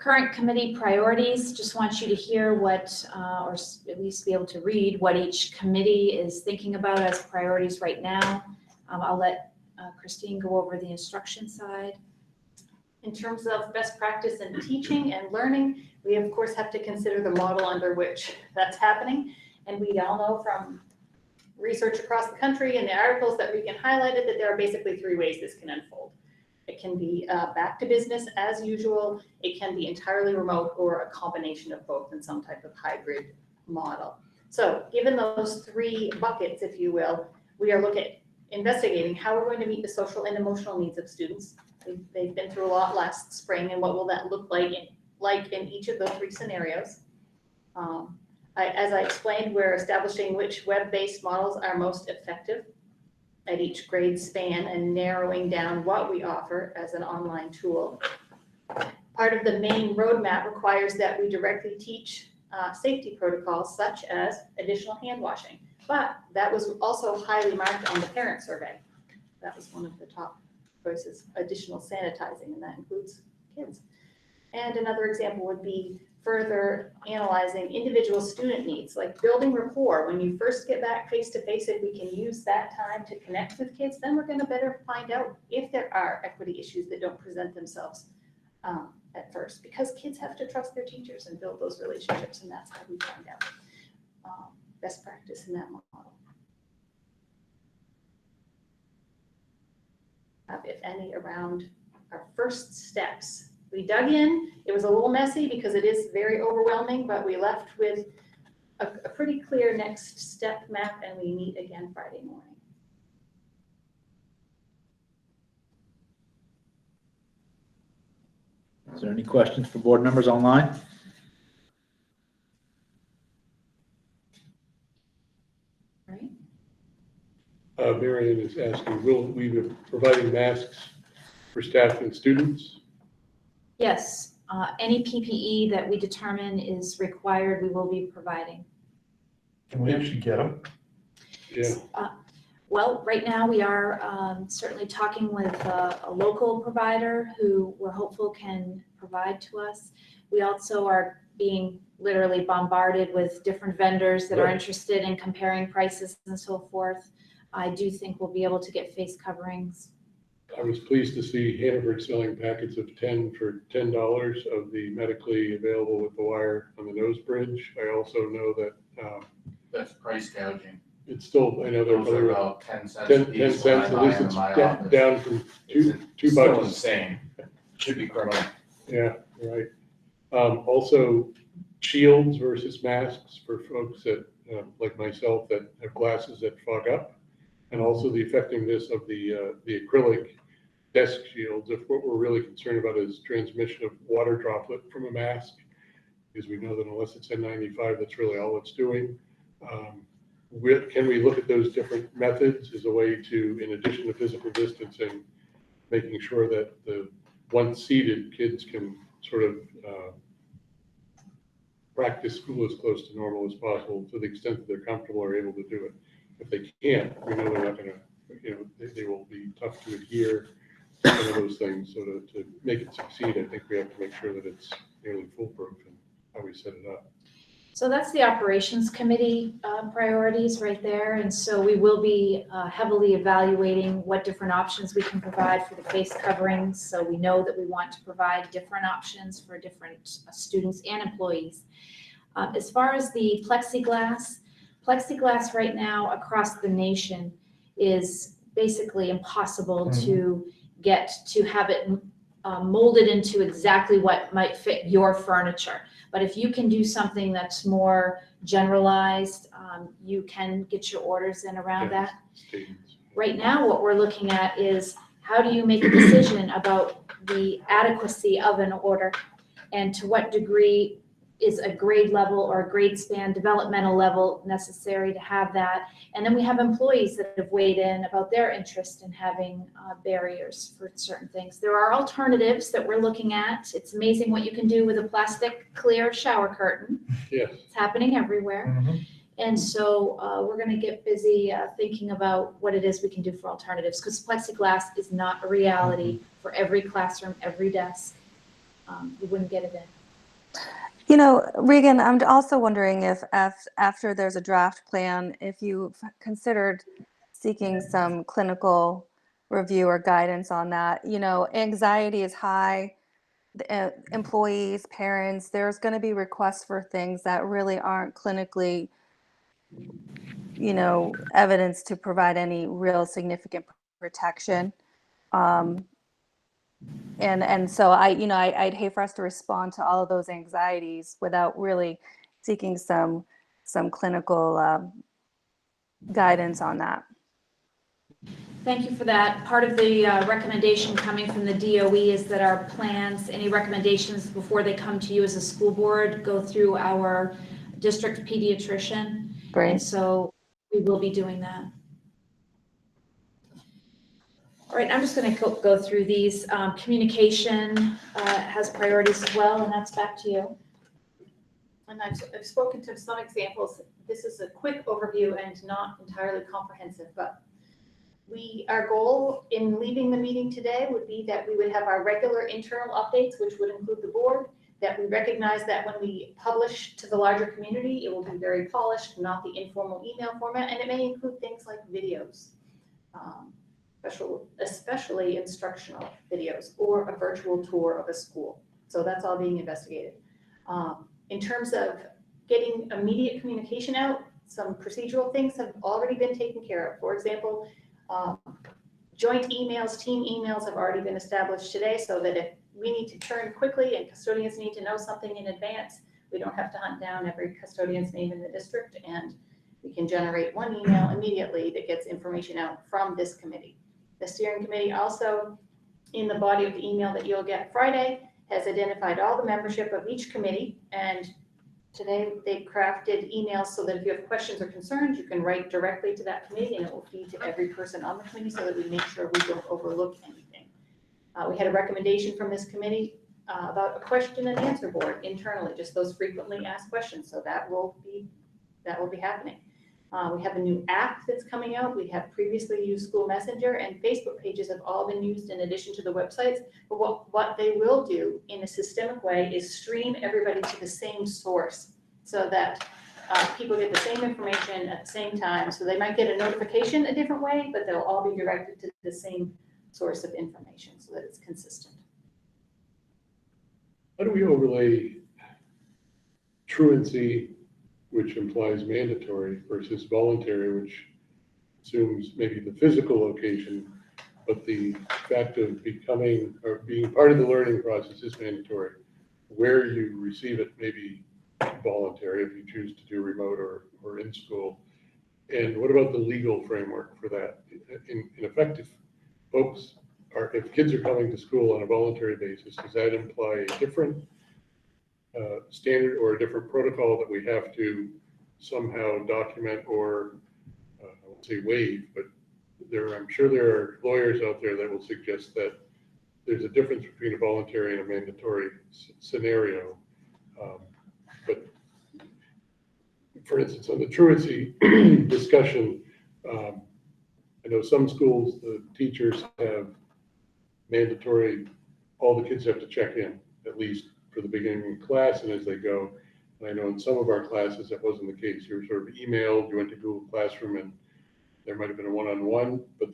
current committee priorities, just want you to hear what, or at least be able to read what each committee is thinking about as priorities right now. I'll let Christine go over the instruction side. In terms of best practice in teaching and learning, we of course have to consider the model under which that's happening. And we all know from research across the country and the articles that Regan highlighted that there are basically 3 ways this can unfold. It can be back to business as usual, it can be entirely remote, or a combination of both in some type of hybrid model. So given those 3 buckets, if you will, we are looking at investigating how we're going to meet the social and emotional needs of students. They've been through a lot last spring, and what will that look like in each of those 3 scenarios. As I explained, we're establishing which web-based models are most effective at each grade span and narrowing down what we offer as an online tool. Part of the main roadmap requires that we directly teach safety protocols such as additional hand washing, but that was also highly marked on the parent survey. That was one of the top choices, additional sanitizing, and that includes kids. And another example would be further analyzing individual student needs, like building rapport. When you first get back face-to-face, if we can use that time to connect with kids, then we're gonna better find out if there are equity issues that don't present themselves at first, because kids have to trust their teachers and build those relationships, and that's how we find out best practice in that model. If any, around our first steps. We dug in, it was a little messy because it is very overwhelming, but we left with a pretty clear next step map, and we meet again Friday morning. Is there any questions for board members online? Marion is asking, will we be providing masks for staff and students? Yes, any PPE that we determine is required, we will be providing. Can we actually get them? Yeah. Well, right now we are certainly talking with a local provider who we're hopeful can provide to us. We also are being literally bombarded with different vendors that are interested in comparing prices and so forth. I do think we'll be able to get face coverings. I was pleased to see Hannaford selling packets of 10 for $10 of the medically available with the wire on the nose bridge. I also know that That's price gouging. it's still, I know they're Those are about 10 cents a 10 piece. cents, when at I least buy 'em it's in my office. down from two Still bucks. insane. Should be criminal. Yeah, right. Also, shields versus masks for folks that, like myself, that have glasses that fog up. And also the effectiveness of the acrylic desk shields. If what we're really concerned about is transmission of water droplet from a mask, because we know that unless it's N95, that's really all it's doing. Can we look at those different methods as a way to, in addition to physical distancing, making sure that the once seated kids can sort of practice school as close to normal as possible to the extent that they're comfortable or able to do it. If they can't, we know they're not going to, they will be tough to adhere to some of those things. So to make it succeed, I think we have to make sure that it's nearly foolproof in how we set it up. So that's the operations committee priorities right there. And so we will be heavily evaluating what different options we can provide for the face coverings. So we know that we want to provide different options for different students and employees. As far as the plexiglass right now across the nation is basically impossible to get to have it molded into exactly what might fit your furniture. But if you can do something that's more generalized, you can get your orders in around that. Right now, what we're looking at is how do you make a decision about the adequacy of an order and to what degree is a grade level or a grade span developmental level necessary to have that. And then we have employees that have weighed in about their interest in having barriers for certain things. There are alternatives that we're looking at. It's amazing what you can do with a plastic clear shower curtain. Yes. It's happening everywhere. And so we're going to get busy thinking about what it is we can do for alternatives, because plexiglass is not a reality for every classroom, every desk. You wouldn't get it in. You know, Regan, I'm also wondering if after there's a draft plan, if you've considered seeking some clinical review or guidance on that. You know, anxiety is high. Employees, parents, there's going to be requests for things that really aren't clinically, you know, evidence to provide any real significant protection. And so I'd hate for us to respond to all of those anxieties without really seeking some clinical guidance on that. Thank you for that. Part of the recommendation coming from the DOE is that our plans, any recommendations before they come to you as a school board, go through our district pediatrician. Great. And so we will be doing that. All right, I'm just going to go through these. Communication has priorities as well, and that's back to you. And I've spoken to some examples. This is a quick overview and not entirely comprehensive, but our goal in leaving the meeting today would be that we would have our regular internal updates, which would include the board, that we recognize that when we publish to the larger community, it will be very polished, not the informal email format, and it may include things like videos, especially instructional videos, or a virtual tour of a school. So that's all being investigated. In terms of getting immediate communication out, some procedural things have already been taken care of. For example, joint emails, team emails have already been established today, so that if we need to turn quickly and custodians need to know something in advance, we don't have to hunt down every custodian's name in the district, and we can generate one email immediately that gets information out from this committee. The steering committee also, in the body of the email that you'll get Friday, has identified all the membership of each committee, and today they've crafted emails so that if you have questions or concerns, you can write directly to that committee and it will feed to every person on the committee so that we make sure we don't overlook anything. We had a recommendation from this committee about a question and answer board internally, just those frequently asked questions. So that will be happening. We have a new app that's coming out. We have previously used School Messenger, and Facebook pages have all been used in addition to the websites. But what they will do in a systemic way is stream everybody to the same source so that people get the same information at the same time. So they might get a notification a different way, but they'll all be directed to the same source of information so that it's consistent. How do we overlay truancy, which implies mandatory, versus voluntary, which assumes maybe the physical location, but the fact of becoming or being part of the learning process is mandatory? Where you receive it may be voluntary if you choose to do remote or in school. And what about the legal framework for that? In effect, if kids are coming to school on a voluntary basis, does that imply a different standard or a different protocol that we have to somehow document or I won't say waive, but I'm sure there are lawyers out there that will suggest that there's a difference between a voluntary and a mandatory scenario. But for instance, on the truancy discussion, I know some schools, the teachers have mandatory, all the kids have to check in, at least for the beginning of class and as they go. And I know in some of our classes that wasn't the case. You were sort of emailed, you went to Google Classroom, and there might have been a one-on-one, but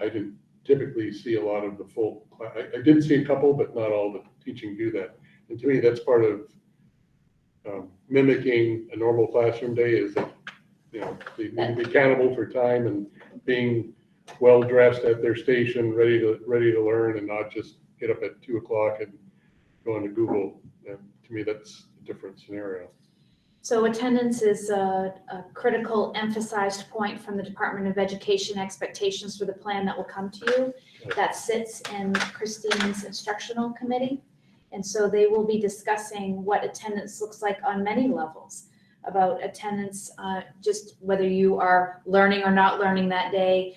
I didn't typically see a lot of the full class. I did see a couple, but not all the teaching do that. And to me, that's part of mimicking a normal classroom day, is that they need to be accountable for time and being well dressed at their station, ready to learn, and not just get up at 2 o'clock and go into Google. And to me, that's a different scenario. So attendance is a critical emphasized point from the Department of Education expectations for the plan that will come to you. That sits in Christine's instructional committee. And so they will be discussing what attendance looks like on many levels, about attendance, just whether you are learning or not learning that day,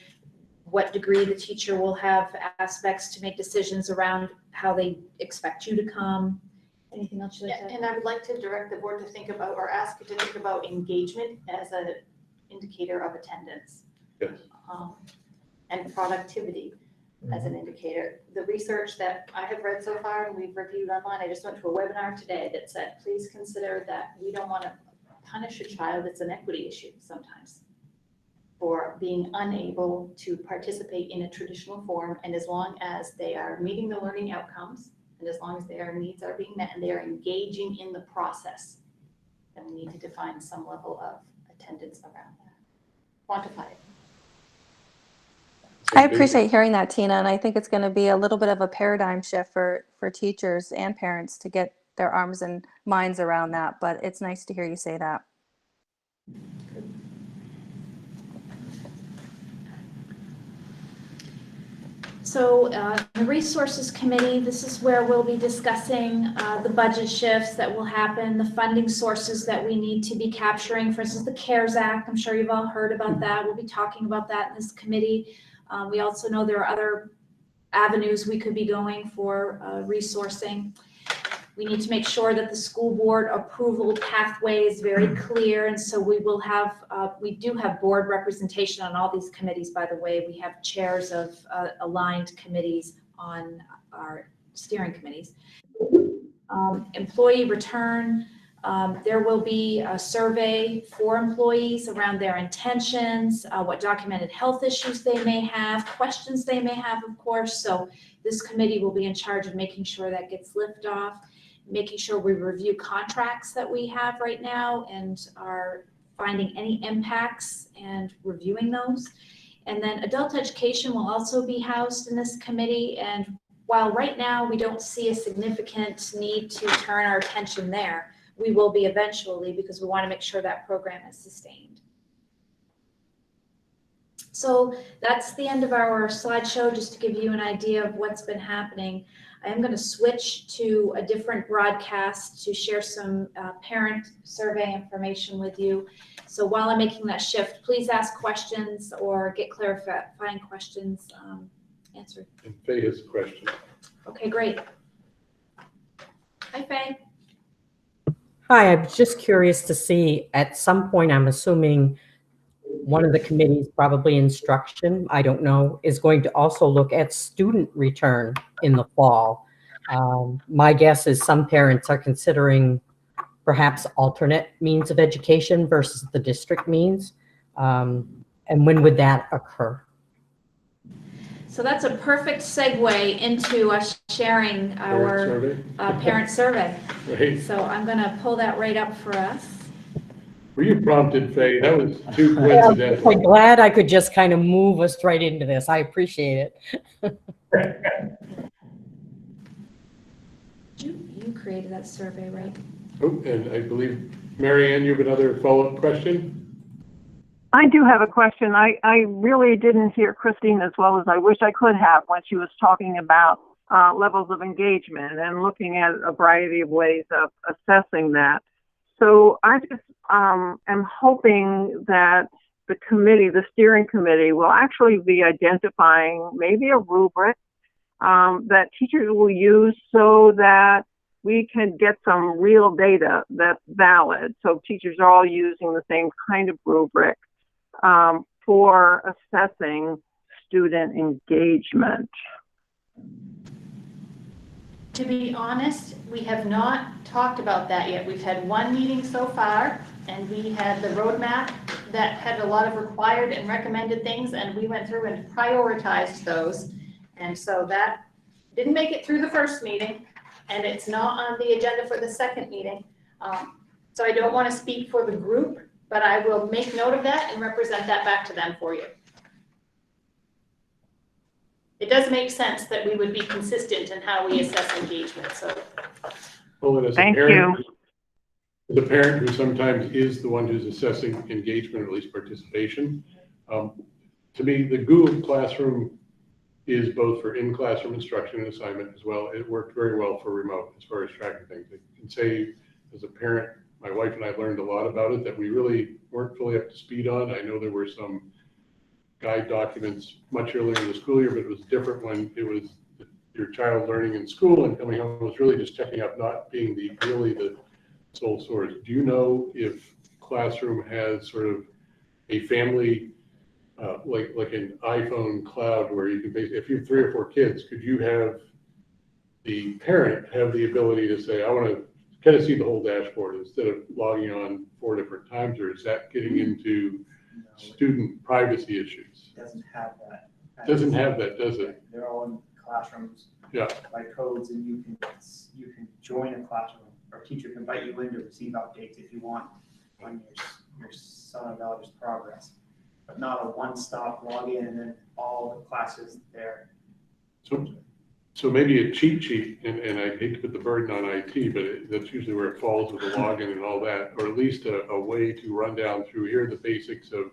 what degree the teacher will have aspects to make decisions around how they expect you to come. Anything else you'd like to add? And I would like to direct the board to think about, or ask you to think about, engagement as an indicator of attendance. Yes. And productivity as an indicator. The research that I have read so far and we've reviewed online, I just went to a webinar today that said, please consider that we don't want to punish a child. It's an equity issue sometimes. for being unable to participate in a traditional form. And as long as they are meeting the learning outcomes, and as long as their needs are being met and they are engaging in the process, then we need to define some level of attendance around that. Quantify it. I appreciate hearing that, Tina, and I think it's going to be a little bit of a paradigm shift for teachers and parents to get their arms and minds around that, but it's nice to hear you say that. So the resources committee, this is where we'll be discussing the budget shifts that will happen, the funding sources that we need to be capturing, for instance, the CARES Act. I'm sure you've all heard about that. We'll be talking about that in this committee. We also know there are other avenues we could be going for resourcing. We need to make sure that the school board approval pathway is very clear. And so we will have, we do have board representation on all these committees, by the way. We have chairs of aligned committees on our steering committees. Employee return, there will be a survey for employees around their intentions, what documented health issues they may have, questions they may have, of course. So this committee will be in charge of making sure that gets lifted off, making sure we review contracts that we have right now and are finding any impacts and reviewing those. And then adult education will also be housed in this committee. And while right now we don't see a significant need to turn our attention there, we will be eventually, because we want to make sure that program is sustained. So that's the end of our slideshow, just to give you an idea of what's been happening. I am going to switch to a different broadcast to share some parent survey information with you. So while I'm making that shift, please ask questions or get clarifying questions answered. And Faye has a question. Okay, great. Hi, Faye. Hi, I'm just curious to see, at some point, I'm assuming one of the committees, probably instruction, I don't know, is going to also look at student return in the fall. My guess is some parents are considering perhaps alternate means of education versus the district means. And when would that occur? So that's a perfect segue into us sharing our parent survey. Right. So I'm going to pull that right up for us. Were you prompted, Faye? That was too coincidental. I'm glad I could just kind of move us right into this. I appreciate it. You created that survey, right? Oh, and I believe, Mary Ann, you have another follow-up question? I do have a question. I really didn't hear Christine as well as I wish I could have when she was talking about levels of engagement and looking at a variety of ways of assessing that. So I just am hoping that the committee, the steering committee, will actually be identifying maybe a rubric that teachers will use so that we can get some real data that's valid. So teachers are all using the same kind of rubric for assessing student engagement. To be honest, we have not talked about that yet. We've had one meeting so far, and we had the roadmap that had a lot of required and recommended things, and we went through and prioritized those. And so that didn't make it through the first meeting, and it's not on the agenda for the second meeting. So I don't want to speak for the group, but I will make note of that and represent that back to them for you. It does make sense that we would be consistent in how we assess engagement, so. Well, and as a parent, as a parent who sometimes is the one who's assessing engagement, or at least participation, to me, the Google Classroom is both for in-classroom instruction and assignment as well. It worked very well for remote as far as tracking things. I can say, as a parent, my wife and I learned a lot about it that we really weren't fully up to speed on. I know there were some guide documents much earlier in the school year, but it was different when it was your child learning in school and coming home. It was really just checking up, not being really the sole source. Do you know if Classroom has sort of a family, like an iPhone cloud, where you can basically, if you have 3 or 4 kids, could you have the parent have the ability to say, I want to kind of see the whole dashboard instead of logging on 4 different times, or is that getting into student privacy issues. Doesn't have that. Doesn't have that, does it? They're all in classrooms. Yeah. By codes, and you can join a classroom, or a teacher can invite you in to receive updates if you want on your son or daughter's progress. But not a one-stop login and then all the classes there. So maybe a cheat sheet, and I hate to put the burden on IT, but that's usually where it falls with the login and all that, or at least a way to run down through here the basics of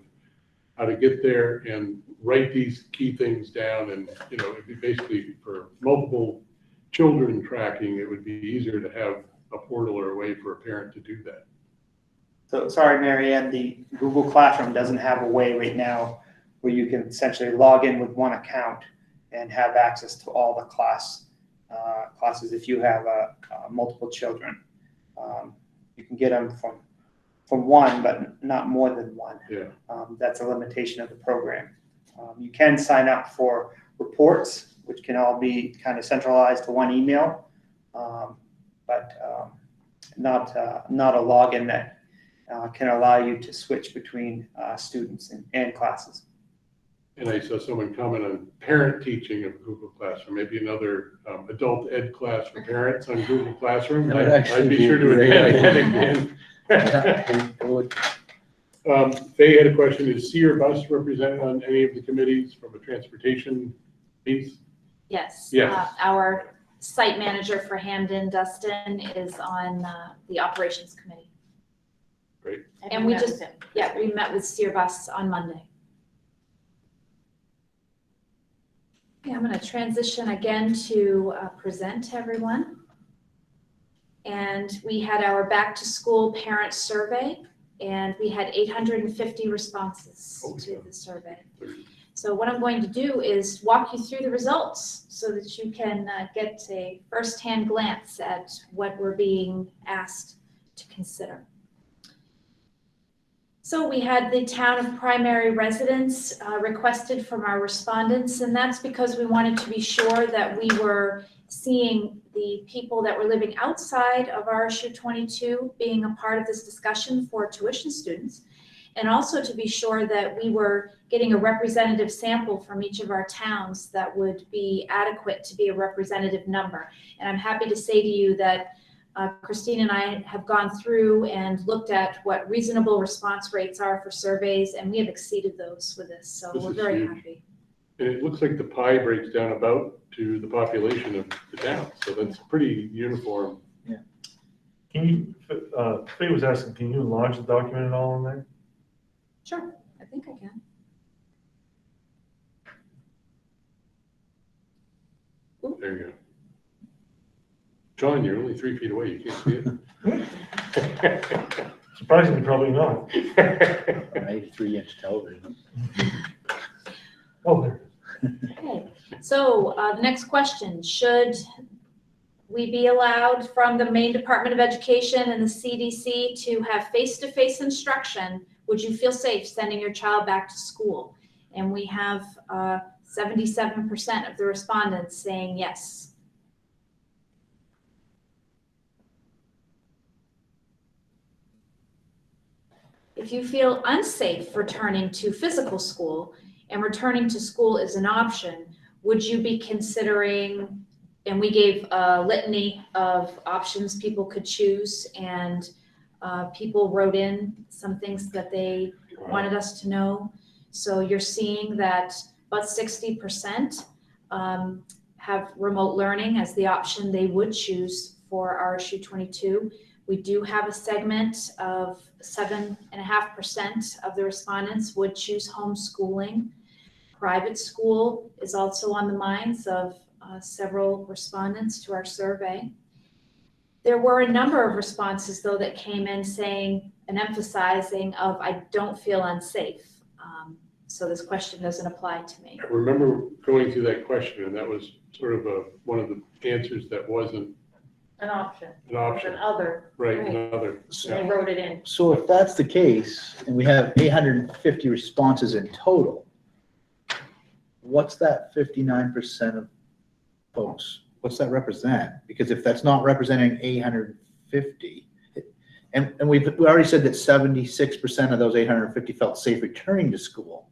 how to get there and write these key things down. And, it'd be basically for multiple children tracking, it would be easier to have a portal or a way for a parent to do that. So sorry, Mary Ann, the Google Classroom doesn't have a way right now where you can essentially log in with one account and have access to all the classes if you have multiple children. You can get them from one, but not more than one. Yeah. That's a limitation of the program. You can sign up for reports, which can all be kind of centralized to one email, but not a login that can allow you to switch between students and classes. And I saw someone comment on parent teaching of Google Classroom, maybe another adult ed class for parents on Google Classroom. I'd be sure to attend that again. Faye had a question, is C or bus represented on any of the committees from a transportation piece? Yes. Yes. Our site manager for Hampden, Dustin, is on the operations committee. Great. And we met with Steer Bus on Monday. Okay, I'm going to transition again to present to everyone. And we had our back to school parent survey, and we had 850 responses to the survey. So what I'm going to do is walk you through the results so that you can get a firsthand glance at what we're being asked to consider. So we had the town of primary residence requested from our respondents, and that's because we wanted to be sure that we were seeing the people that were living outside of RSU 22 being a part of this discussion for tuition students, and also to be sure that we were getting a representative sample from each of our towns that would be adequate to be a representative number. And I'm happy to say to you that Christine and I have gone through and looked at what reasonable response rates are for surveys, and we have exceeded those with this, so we're very happy. And it looks like the pie breaks down about to the population of the town, so that's pretty uniform. Yeah. Can you, Faye was asking, can you enlarge the document at all in there? Sure, I think I can. There you go. John, you're only 3 feet away. You can't see it. Surprisingly, probably not. 83-inch television. Oh, there. Okay, so the next question, should we be allowed from the Maine Department of Education and the CDC to have face-to-face instruction? Would you feel safe sending your child back to school? And we have 77% of the respondents saying yes. If you feel unsafe returning to physical school and returning to school is an option, would you be considering, and we gave a litany of options people could choose, and people wrote in some things that they wanted us to know. So you're seeing that about 60% have remote learning as the option they would choose for RSU 22. We do have a segment of 7.5% of the respondents would choose homeschooling. Private school is also on the minds of several respondents to our survey. There were a number of responses, though, that came in saying and emphasizing of, I don't feel unsafe. So this question doesn't apply to me. I remember going through that question, and that was sort of one of the answers that wasn't An option. an option. An other. Right, another. They wrote it in. So if that's the case, and we have 850 responses in total, what's that 59% of folks? What's that represent? Because if that's not representing 850, And we already said that 76% of those 850 felt safe returning to school.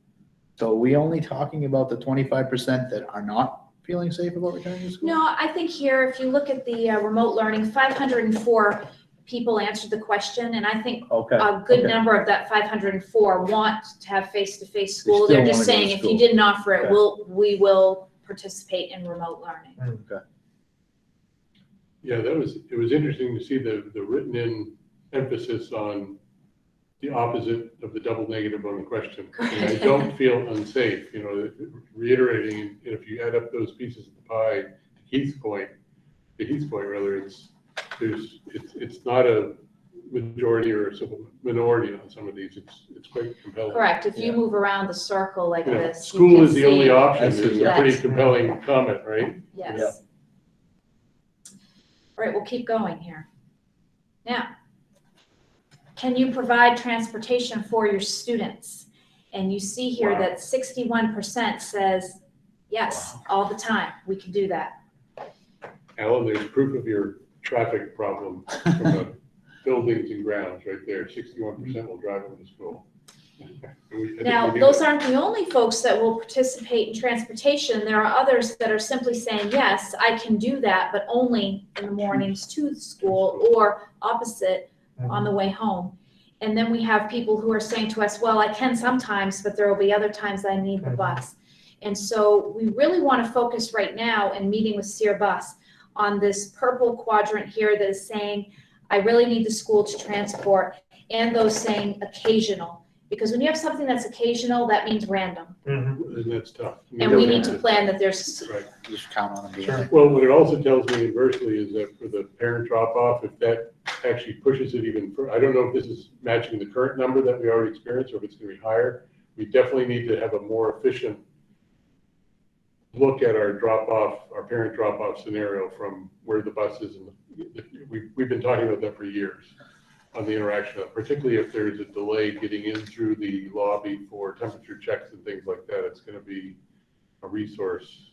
So are we only talking about the 25% that are not feeling safe about returning to school? No, I think here, if you look at the remote learning, 504 people answered the question, and I think Okay. a good Okay. number of that 504 want to have face-to-face school. still They're just wanna go to saying, if you school. didn't offer it, Okay. we will participate in remote learning. Okay. Yeah, it was interesting to see the written in emphasis on the opposite of the double negative on the question. And I don't feel unsafe, reiterating, if you add up those pieces of the pie, to Keith's point rather, it's not a majority or a simple minority on some of these. It's quite compelling. Correct. If you move around the circle like this, you School can is the only see- option. I see, It's a yeah. pretty compelling comment, right? Yes. Yeah. All right, we'll keep going here. Now, can you provide transportation for your students? And you see here Wow. that 61% says, yes, all the time, we can do that. Alan, there's proof of your traffic problem from the buildings and grounds right there. 61% will drive them to school. Now, those aren't the only folks that will participate in transportation. There are others that are simply saying, yes, I can do that, but only in the mornings to school or opposite on the way home. And then we have people who are saying to us, well, I can sometimes, but there will be other times I need the bus. And so we really want to focus right now in meeting with Sear Bus on this purple quadrant here that is saying, I really need the school to transport, and those saying occasional. Because when you have something that's occasional, that means random. And that's tough. And we need to plan that there's, Right. Just count on them being. Sure. Well, what it also tells me inversely is that for the parent drop-off, if that actually pushes it even further, I don't know if this is matching the current number that we already experienced or if it's going to be higher. We definitely need to have a more efficient look at our parent drop-off scenario from where the bus is. And we've been talking about that for years on the interaction, particularly if there's a delay getting in through the lobby for temperature checks and things like that. It's going to be a resource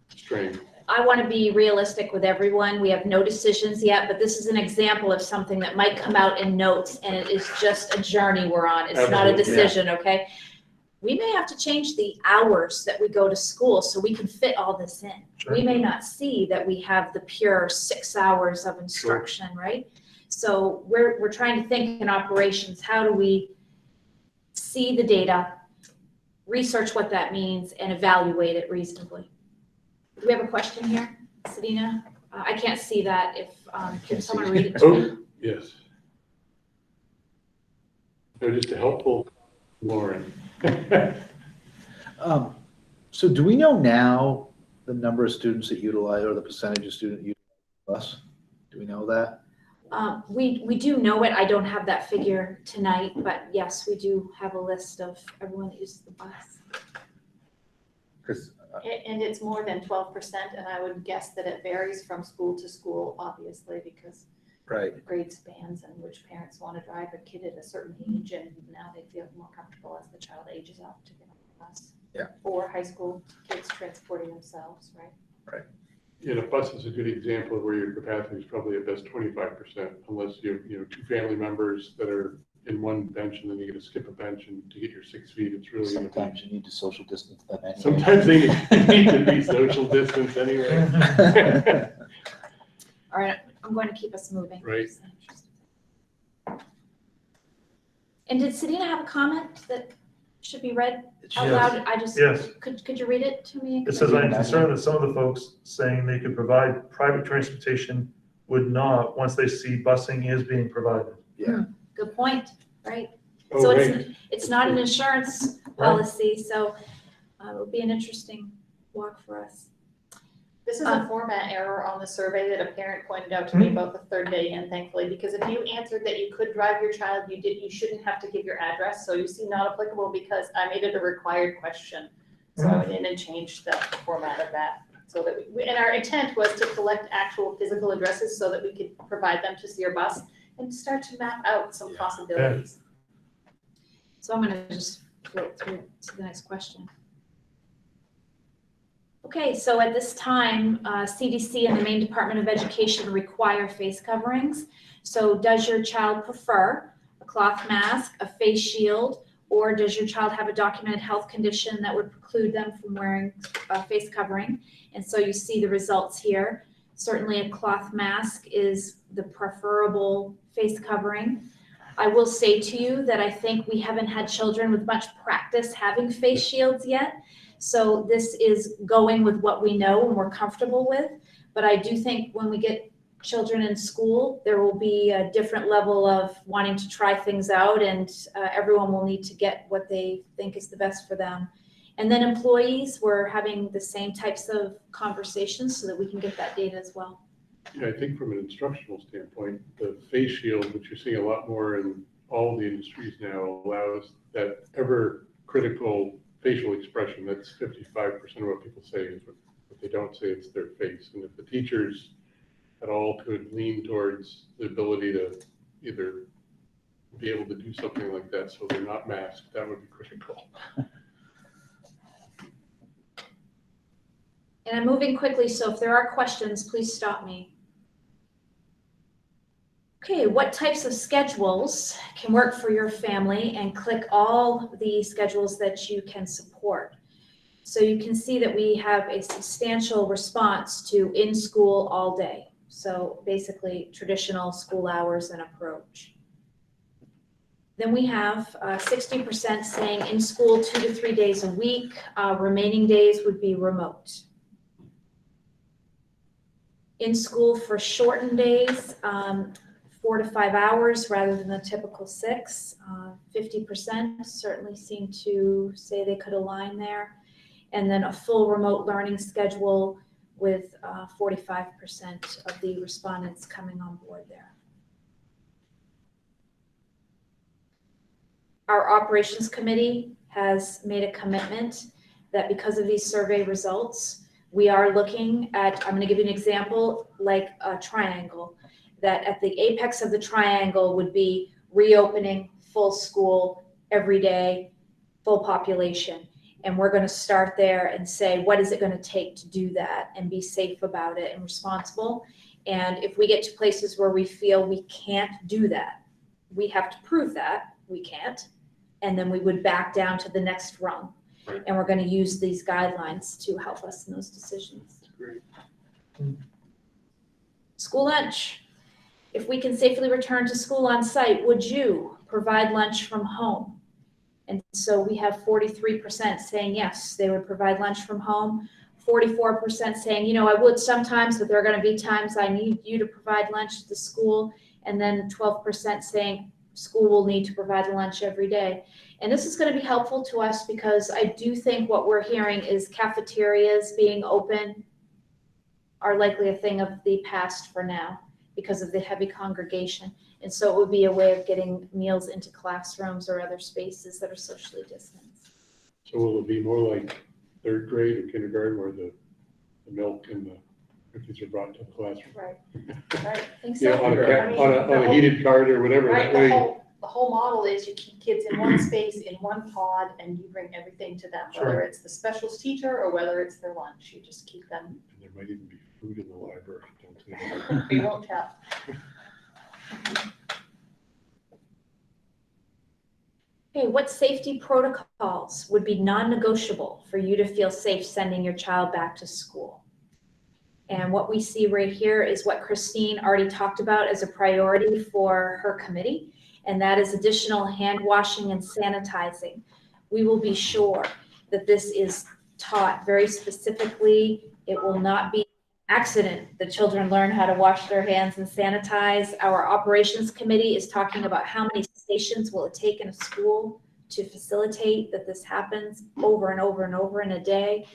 strain. I want to be realistic with everyone. We have no decisions yet, but this is an example of something that might come out in notes, and it is just a journey we're on. It's not a Absolutely. decision, okay? We may have to change the hours that we go to school so we can fit all this in. Sure. We may not see that we have the pure 6 hours of instruction, right? So we're trying to think in operations, how do we see the data, research what that means, and evaluate it reasonably? Do we have a question here, Sedina? I can't see that. If can someone read it to me? Oh, yes. They're just a helpful Lauren. So do we know now the number of students that utilize, or the percentage of students using the bus? Do we know that? We do know it. I don't have that figure tonight, but yes, we do have a list of everyone that uses the bus. And it's more than 12%, and I would guess that it varies from school to school, obviously, because Right. grade spans and which parents want to drive a kid at a certain age, and now they feel more comfortable as the child ages up to get on the bus. Yeah. Or high school kids transporting themselves, right? Right. Yeah, a bus is a good example of where your capacity is probably at best 25%, unless you have, 2 family members that are in one bench and then you get to skip a bench and to get your 6 feet, it's really. Sometimes you need to social distance them anyway. Sometimes they need to be social distance anyway. All right, I'm going to keep us moving. Right. And did Sedina have a comment that should be read out Yes. loud? I just, Yes. could you read it to me? It says, I am concerned that some of the folks saying they could provide private transportation would not, once they see busing is being provided. Yeah. Good point, right? Oh, So right. it's not an insurance policy, so it'll be an interesting walk for us. This is a format error on the survey that a parent pointed out to me about the 3rd day in, thankfully, because if you answered that you could drive your child, you shouldn't have to give your address. So you see not applicable because I made it a required question. So I went in and changed the format of that. So that and our intent was to collect actual physical addresses so that we could provide them to Sear Bus and start to map out some possibilities. So I'm going to just float through to the next question. Okay, so at this time, CDC and the Maine Department of Education require face coverings. So does your child prefer a cloth mask, a face shield, or does your child have a documented health condition that would preclude them from wearing a face covering? And so you see the results here. Certainly a cloth mask is the preferable face covering. I will say to you that I think we haven't had children with much practice having face shields yet. So this is going with what we know and we're comfortable with. But I do think when we get children in school, there will be a different level of wanting to try things out, and everyone will need to get what they think is the best for them. And then employees, we're having the same types of conversations so that we can get that data as well. Yeah, I think from an instructional standpoint, the face shield, which you're seeing a lot more in all the industries now, allows that ever critical facial expression. That's 55% of what people say is what they don't say, it's their face. And if the teachers at all could lean towards the ability to either be able to do something like that so they're not masked, that would be critical. And I'm moving quickly, so if there are questions, please stop me. Okay, what types of schedules can work for your family? And click all the schedules that you can support. So you can see that we have a substantial response to in school all day. So basically traditional school hours and approach. Then we have 60% saying in school 2 to 3 days a week. Remaining days would be remote. In school for shortened days, 4 to 5 hours rather than the typical 6. 50% certainly seem to say they could align there. And then a full remote learning schedule with 45% of the respondents coming on board there. Our operations committee has made a commitment that because of these survey results, we are looking at, I'm going to give you an example, like a triangle, that at the apex of the triangle would be reopening full school every day, full population. And we're going to start there and say, what is it going to take to do that and be safe about it and responsible? And if we get to places where we feel we can't do that, we have to prove that we can't. And then we would back down to the next rung. Right. And we're going to use these guidelines to help us in those decisions. That's great. School lunch. If we can safely return to school on site, would you provide lunch from home? And so we have 43% saying yes, they would provide lunch from home. 44% saying, you know, I would sometimes, but there are going to be times I need you to provide lunch at the school. And then 12% saying school will need to provide lunch every day. And this is going to be helpful to us because I do think what we're hearing is cafeterias being open are likely a thing of the past for now because of the heavy congregation. And so it would be a way of getting meals into classrooms or other spaces that are socially distanced. So will it be more like 3rd grade or kindergarten where the milk and the cookies are brought to the classroom? Right. I think Yeah, so. on a heated cart or whatever. Right, That way, the whole model is you keep kids in one space, in one pod, and you bring everything to them, Sure. whether it's the specials teacher or whether it's their lunch. You just keep them. And there might even be food in the library. Don't say that. We won't tell. Okay, what safety protocols would be non-negotiable for you to feel safe sending your child back to school? And what we see right here is what Christine already talked about as a priority for her committee, and that is additional hand washing and sanitizing. We will be sure that this is taught very specifically. It will not be accident that children learn how to wash their hands and sanitize. Our operations committee is talking about how many stations will it take in a school to facilitate that this happens over and over and over in a day.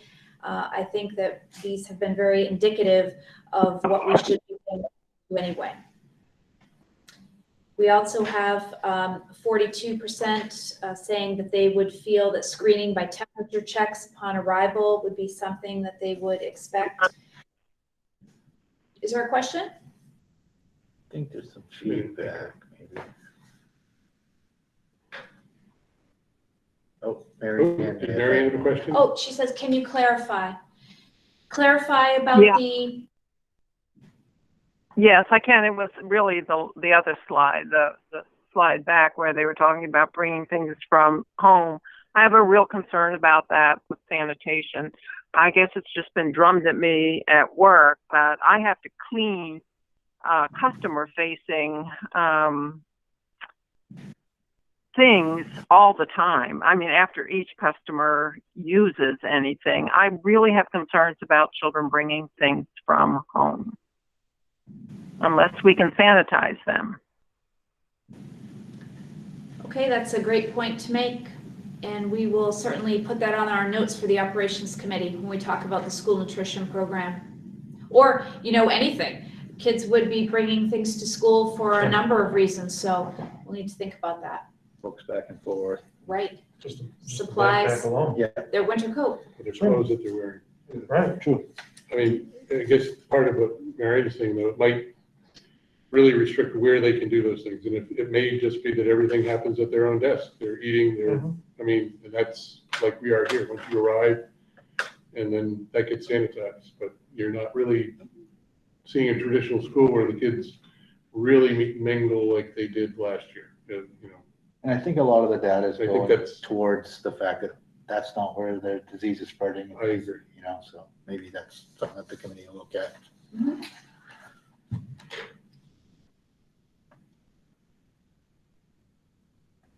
I think that these have been very indicative of what we should do anyway. We also have 42% saying that they would feel that screening by temperature checks upon arrival would be something that they would expect. Is there a question? I think there's some feedback, maybe. Oh, Mary Ann. Did Mary Ann have a question? Oh, she says, can you clarify? clarify about Yeah. the, Yes, I can. It was really the other slide, the slide back where they were talking about bringing things from home. I have a real concern about that with sanitation. I guess it's just been drummed at me at work that I have to clean customer-facing things all the time. I mean, after each customer uses anything, I really have concerns about children bringing things from home unless we can sanitize them. okay, that's a great point to make. And we will certainly put that on our notes for the operations committee when we talk about the school nutrition program. Or, you know, anything. Kids would be bringing things to school for a number of reasons, so we'll need to think about that. Books back and forth. Right. Just a Supplies. backpack alone. Yeah. Their winter coat. Their clothes that they're wearing. Right. True. I mean, I guess part of what Marion is saying, though, it might really restrict where they can do those things. And it may just be that everything happens at their own desk. They're eating, I mean, and that's like we are here. Once you arrive, and then that gets sanitized. But you're not really seeing a traditional school where the kids really meet and mingle like they did last year. You know. And I think a lot of the data is I think going that's- towards the fact that that's not where the disease is spreading. I agree. You know, so maybe that's something that the committee will look at.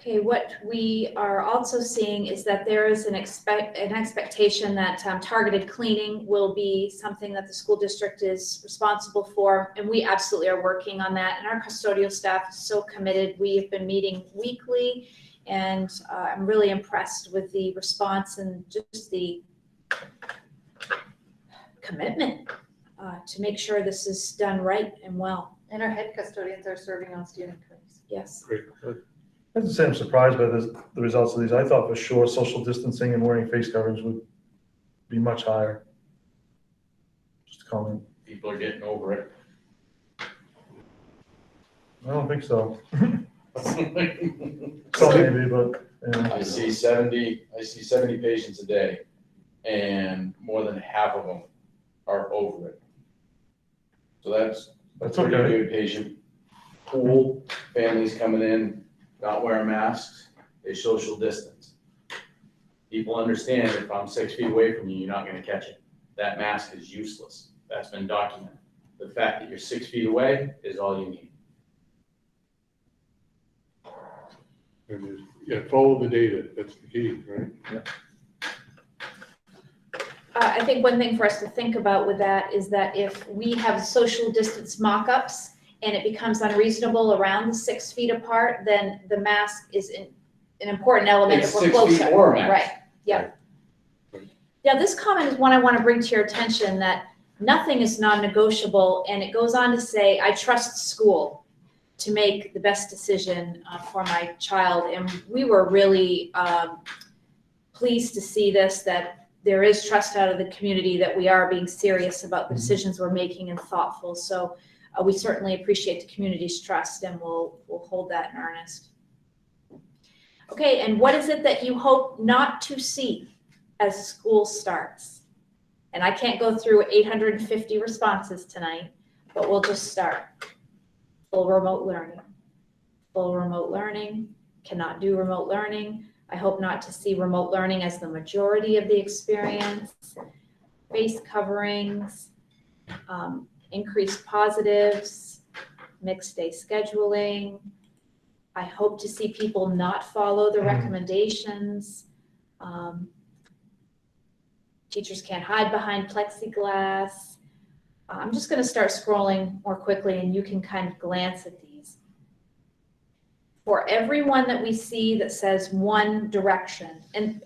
Okay, what we are also seeing is that there is an expectation that targeted cleaning will be something that the school district is responsible for, and we absolutely are working on that. And our custodial staff is so committed. We have been meeting weekly, and I'm really impressed with the response and just the commitment to make sure this is done right and well. And our head custodians are serving on steering committees. Yes. Great. I have to say I'm surprised by the results of these. I thought for sure social distancing and wearing face coverings would be much higher. Just a comment. People are getting over it. I don't think so. Some maybe, but, yeah. I see 70 patients a day, and more than half of them are over it. So that's a pretty okay. good patient pool. Families coming in, not wearing masks, they social distance. People understand if I'm 6 feet away from you, you're not gonna catch it. That mask is useless. That's been documented. The fact that you're 6 feet away is all you need. And yeah, follow the data. That's the key, right? Yeah. I think one thing for us to think about with that is that if we have social distance mock-ups and it becomes unreasonable around the 6 feet apart, then the mask is an important element It's if we're 6 closer. feet or a mask. Right, yeah. Yeah, this comment is one I want to bring to your attention, that nothing is non-negotiable, and it goes on to say, I trust school to make the best decision for my child. And we were really pleased to see this, that there is trust out of the community that we are being serious about the decisions we're making and thoughtful. So we certainly appreciate the community's trust, and we'll hold that in earnest. Okay, and what is it that you hope not to see as school starts? And I can't go through 850 responses tonight, but we'll just start. Full remote learning. Full remote learning, cannot do remote learning. I hope not to see remote learning as the majority of the experience. Face coverings, increased positives, mixed day scheduling. I hope to see people not follow the recommendations. Teachers can't hide behind plexiglass. I'm just going to start scrolling more quickly, and you can kind of glance at these. For everyone that we see that says one direction, and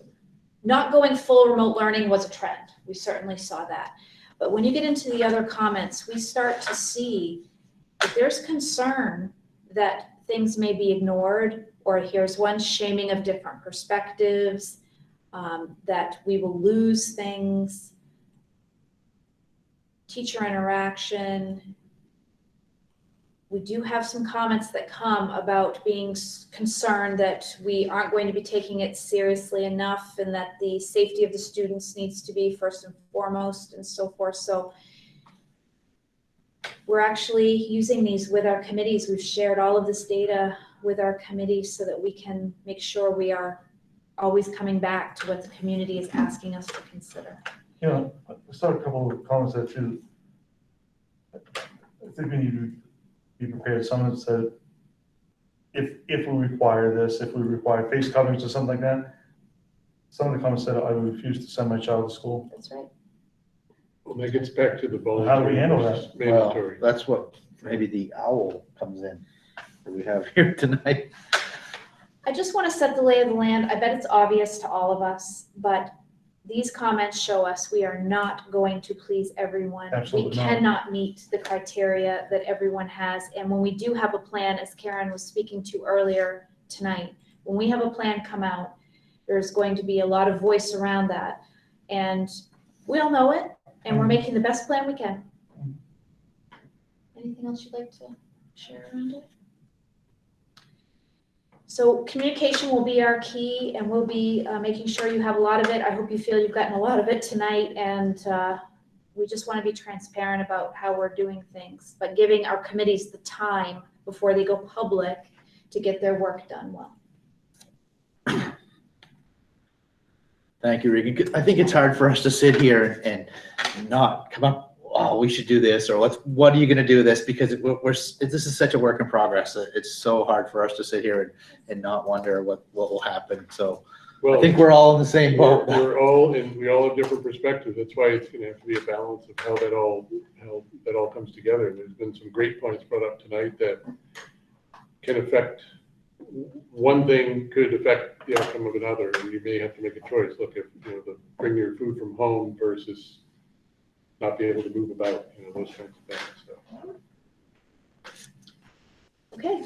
not going full remote learning was a trend. We certainly saw that. But when you get into the other comments, we start to see that there's concern that things may be ignored, or here's one, shaming of different perspectives, that we will lose things, teacher interaction, we do have some comments that come about being concerned that we aren't going to be taking it seriously enough and that the safety of the students needs to be first and foremost and so forth. So we're actually using these with our committees. We've shared all of this data with our committees so that we can make sure we are always coming back to what the community is asking us to consider. You know, I saw a couple of comments that too. I think we need to be prepared. Someone said, if we require this, if we require face coverings or something like that, some of the comments said, I would refuse to send my child to school. That's right. Well, that gets back to the voluntary. How do we handle that? versus Mandatory. Well, that's what maybe the owl comes in that we have here tonight. I just want to set the lay of the land. I bet it's obvious to all of us, but these comments show us we are not going to please everyone. Absolutely We not. cannot meet the criteria that everyone has. And when we do have a plan, as Karen was speaking to earlier tonight, when we have a plan come out, there's going to be a lot of voice around that. And we all know it, and we're making the best plan we can. Anything else you'd like to share around it? So communication will be our key, and we'll be making sure you have a lot of it. I hope you feel you've gotten a lot of it tonight, and we just want to be transparent about how we're doing things, but giving our committees the time before they go public to get their work done well. Thank you, Regan. I think it's hard for us to sit here and not come up, oh, we should do this, or what are you going to do with this? Because this is such a work in progress. It's so hard for us to sit here and not wonder what will happen. So I think we're all in the same boat. We all have different perspectives. That's why it's going to have to be a balance of how that all comes together. And there's been some great points brought up tonight that can affect. One thing could affect the outcome of another, and you may have to make a choice. Look, if bring your food from home versus not being able to move about, those kinds of things. So. Okay.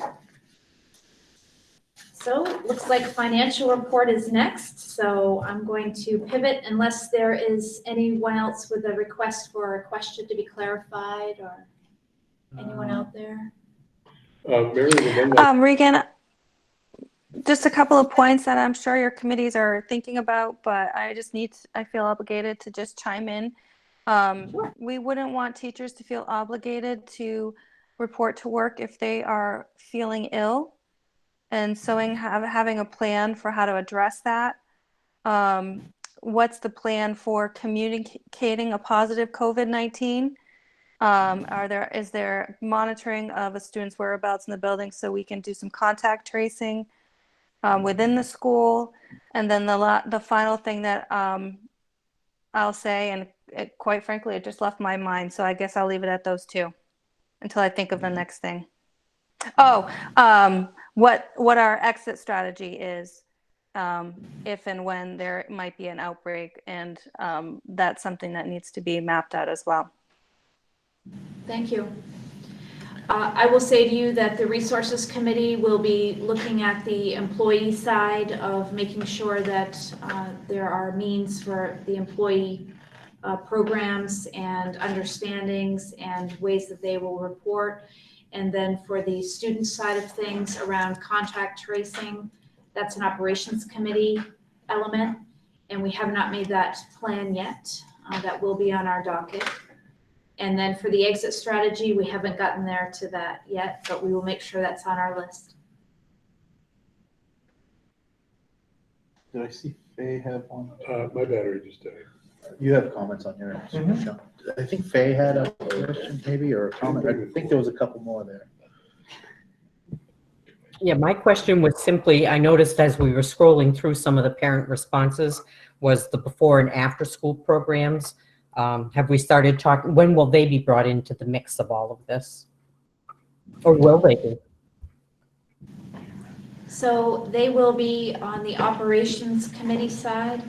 So looks like financial report is next. So I'm going to pivot unless there is anyone else with a request for a question to be clarified, or anyone out there. Mary, Regan, just a couple of points that I'm sure your committees are thinking about, but I feel obligated to just chime in. We wouldn't want teachers to feel obligated to report to work if they are feeling ill, and so having a plan for how to address that. What's the plan for communicating a positive COVID-19? Is there monitoring of a student's whereabouts in the building so we can do some contact tracing within the school? And then the final thing that I'll say, and quite frankly, it just left my mind, so I guess I'll leave it at those two until I think of the next thing. Oh, what our exit strategy is if and when there might be an outbreak, and that's something that needs to be mapped out as well. Thank you. I will say to you that the Resources Committee will be looking at the employee side of making sure that there are means for the employee programs and understandings and ways that they will report. And then for the student side of things around contact tracing, that's an Operations Committee element. And we have not made that plan yet. That will be on our docket. And then for the exit strategy, we haven't gotten there to that yet, but we will make sure that's on our list. Did I see Faye have one? My battery just died. You have comments on your end. I think Faye had a question maybe, or a comment. I think there was a couple more there. Yeah, my question was simply, I noticed as we were scrolling through some of the parent responses, was the before and after school programs. Have we started talking, when will they be brought into the mix of all of this? Or will they be? So they will be on the Operations Committee side.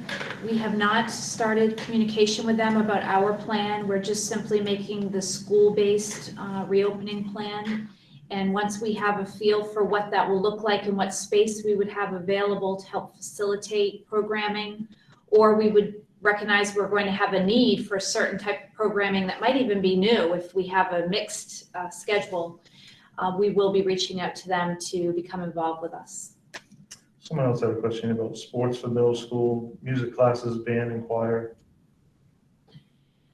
We have not started communication with them about our plan. We're just simply making the school-based reopening plan. And once we have a feel for what that will look like and what space we would have available to help facilitate programming, or we would recognize we're going to have a need for a certain type of programming that might even be new if we have a mixed schedule. we will be reaching out to them to become involved with us. Someone else had a question about sports for middle school, music classes, band and choir.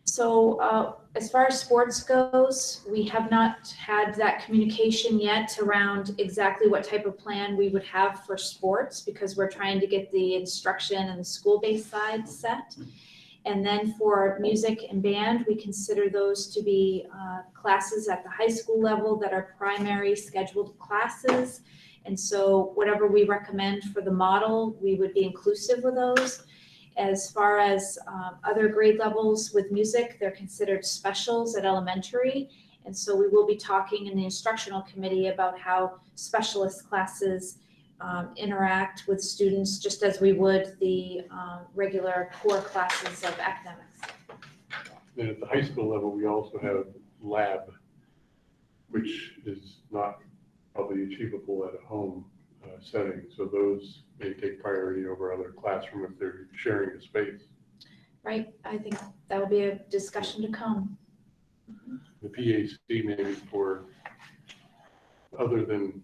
So as far as sports goes, we have not had that communication yet around exactly what type of plan we would have for sports, because we're trying to get the instruction and the school-based side set. And then for music and band, we consider those to be classes at the high school level that are primary scheduled classes. And so whatever we recommend for the model, we would be inclusive of those. As far as other grade levels with music, they're considered specials at elementary. And so we will be talking in the instructional committee about how specialist classes interact with students, just as we would the regular core classes of academics. Then at the high school level, we also have lab, which is not probably achievable at a home setting. So those may take priority over other classroom if they're sharing a space. Right, I think that will be a discussion to come. The PAC maybe for other than,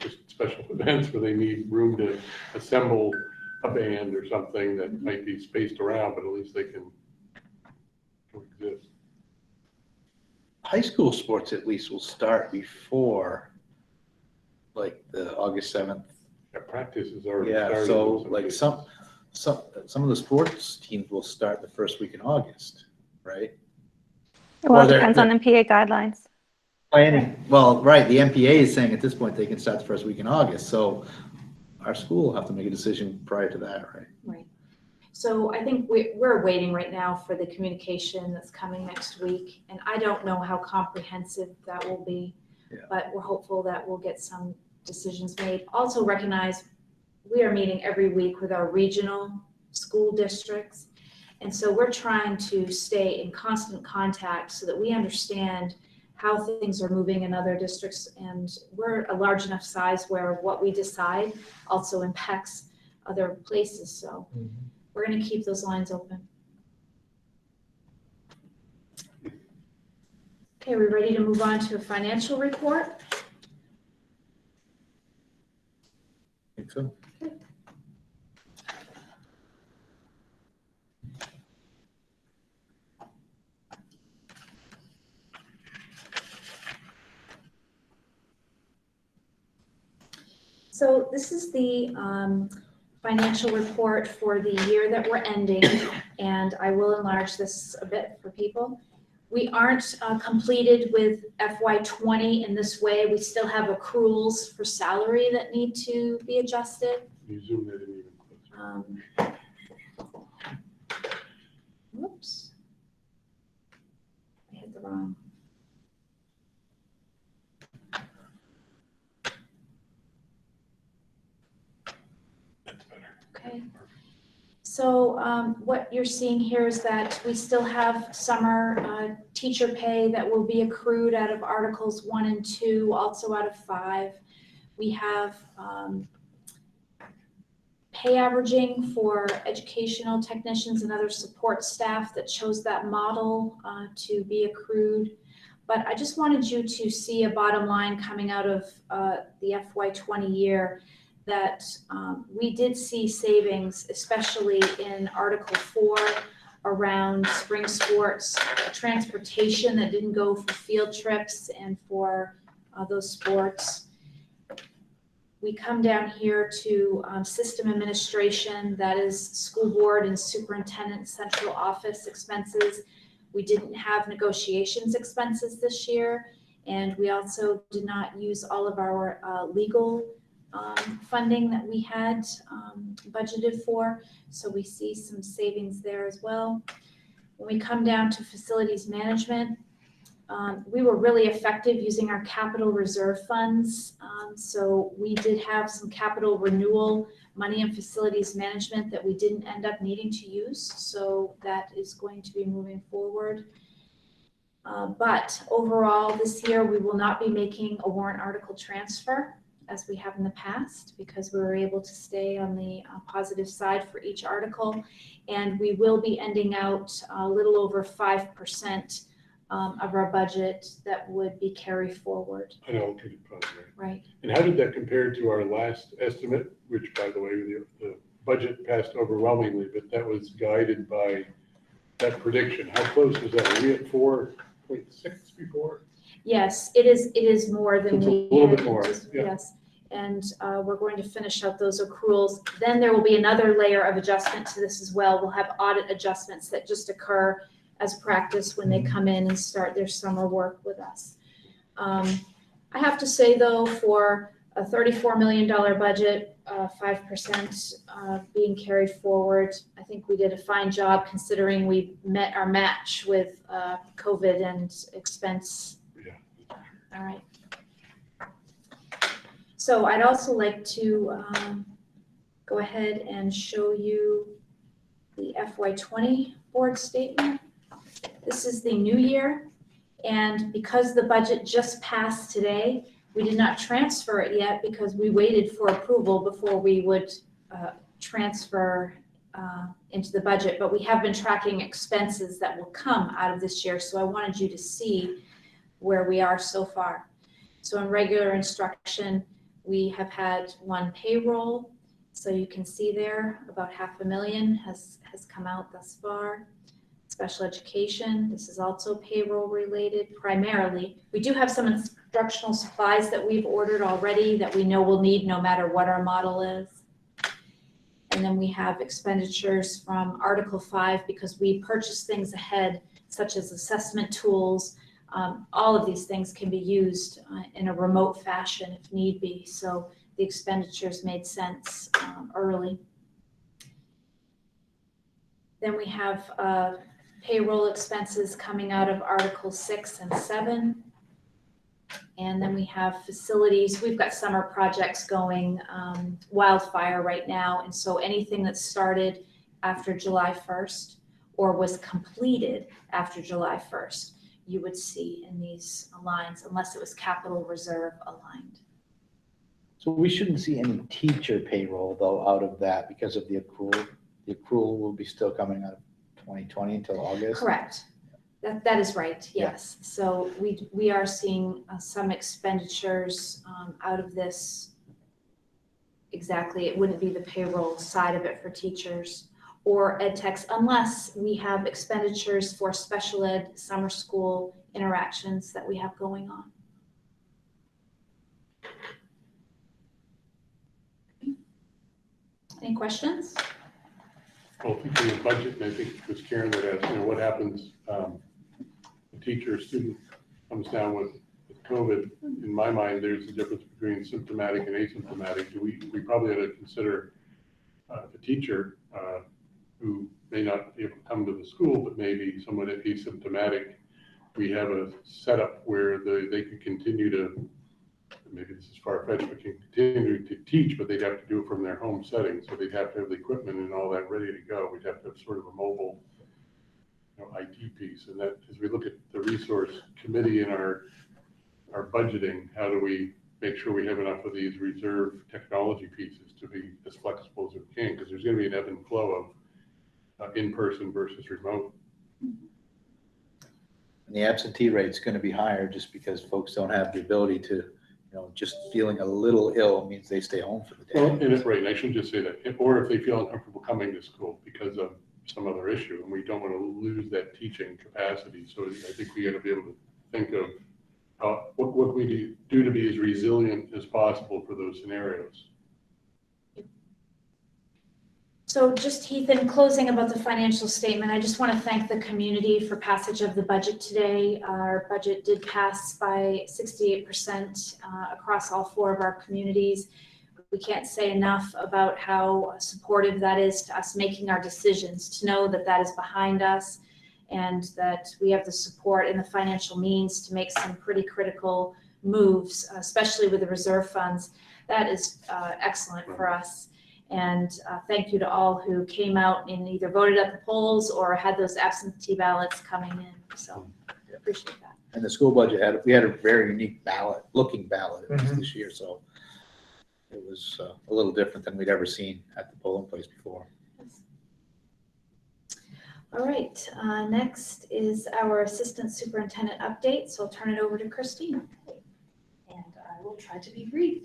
just special events where they need room to assemble a band or something that might be spaced around, but at least they can coexist. High school sports at least will start before like the August 7th. Yeah, practice is already Yeah, started. so in like cases. some of the sports teams will start the first week in August, right? Well, Or it they're- depends on MPA guidelines. Planning. Well, right, the MPA is saying at this point they can start the first week in August, so our school will have to make a decision prior to that, right? Right. So I think we're waiting right now for the communication that's coming next week. And I don't know how comprehensive that will be, but we're hopeful that we'll get some decisions made. Also recognize we are meeting every week with our regional school districts. And so we're trying to stay in constant contact so that we understand how things are moving in other districts. And we're a large enough size where what we decide also impacts other places. So we're going to keep those lines open. Okay, we're ready to move on to a financial report. I think so. So this is the financial report for the year that we're ending, and I will enlarge this a bit for people. We aren't completed with FY20 in this way. We still have accruals for salary that need to be adjusted. You zoom that in even closer. Whoops. I hit the wrong. Okay. So what you're seeing here is that we still have summer teacher pay that will be accrued out of Articles 1 and 2, also out of 5. We have pay averaging for educational technicians and other support staff that chose that model to be accrued. But I just wanted you to see a bottom line coming out of the FY20 year that we did see savings, especially in Article 4 around spring sports, transportation that didn't go for field trips and for those sports. We come down here to system administration, that is school board and superintendent central office expenses. We didn't have negotiations expenses this year, and we also did not use all of our legal funding that we had budgeted for. So we see some savings there as well. When we come down to facilities management, we were really effective using our capital reserve funds. So we did have some capital renewal money in facilities management that we didn't end up needing to use. So that is going to be moving forward. But overall, this year, we will not be making a warrant article transfer as we have in the past, because we were able to stay on the positive side for each article. And we will be ending out a little over 5% of our budget that would be carried forward, Unallocated funds, right? right? And how did that compare to our last estimate, which, by the way, the budget passed overwhelmingly, but that was guided by that prediction? How close was that? Were we at 4.6 before? Yes, it is more than It's a we little had bit more, yeah. Yes, and we're going to finish out those accruals. Then there will be another layer of adjustment to this as well. We'll have audit adjustments that just occur as practice when they come in and start their summer work with us. I have to say though, for a $34 million budget, 5% being carried forward, I think we did a fine job considering we met our match with COVID and expense. Yeah. All right. So I'd also like to go ahead and show you the FY20 board statement. This is the new year, and because the budget just passed today, we did not transfer it yet because we waited for approval before we would transfer into the budget, but we have been tracking expenses that will come out of this year, so I wanted you to see where we are so far. So in regular instruction, we have had one payroll, so you can see there about $500,000 has come out thus far. Special education, this is also payroll related primarily. We do have some instructional supplies that we've ordered already that we know we'll need no matter what our model is. And then we have expenditures from Article 5 because we purchase things ahead, such as assessment tools. All of these things can be used in a remote fashion if need be. So the expenditures made sense early. Then we have payroll expenses coming out of Article 6 and 7. And then we have facilities. We've got summer projects going, wildfire right now. And so anything that started after July 1st or was completed after July 1st, you would see in these lines, unless it was capital reserve aligned. So we shouldn't see any teacher payroll though out of that because of the accrual. The accrual will be still coming out of 2020 until August? Correct. That is right, yes. Yeah. So we are seeing some expenditures out of this. Exactly, it wouldn't be the payroll side of it for teachers or ed techs unless we have expenditures for special ed summer school interactions that we have going on. Any questions? Well, thinking of budget, and I think it was Karen that asked, what happens, a teacher or student comes down with COVID. In my mind, there's a difference between symptomatic and asymptomatic. We probably ought to consider the teacher who may not be able to come to the school, but maybe someone asymptomatic. We have a setup where they could continue to, maybe this is far-fetched, but can continue to teach, but they'd have to do it from their home setting. So they'd have to have the equipment and all that ready to go. We'd have to have sort of a mobile IT piece. And that, as we look at the resource committee in our budgeting, how do we make sure we have enough of these reserve technology pieces to be as flexible as we can? Because there's going to be an ebb and flow of in-person versus remote. And the absentee rate's going to be higher just because folks don't have the ability to, just feeling a little ill means they stay home for the day. Well, and it's right, and I shouldn't just say that, or if they feel uncomfortable coming to school because of some other issue, and we don't want to lose that teaching capacity. So I think we got to be able to think of what we do to be as resilient as possible for those scenarios. So just Heath, in closing about the financial statement, I just want to thank the community for passage of the budget today. Our budget did pass by 68% across all 4 of our communities. We can't say enough about how supportive that is to us making our decisions, to know that that is behind us and that we have the support and the financial means to make some pretty critical moves, especially with the reserve funds. That is excellent for us. And thank you to all who came out and either voted at the polls or had those absentee ballots coming in. So appreciate that. And the school budget we had a very unique looking ballot this year. So it was a little different than we'd ever seen at the polling place before. All right, next is our assistant superintendent update, so I'll turn it over to Christine. And I will try to be brief.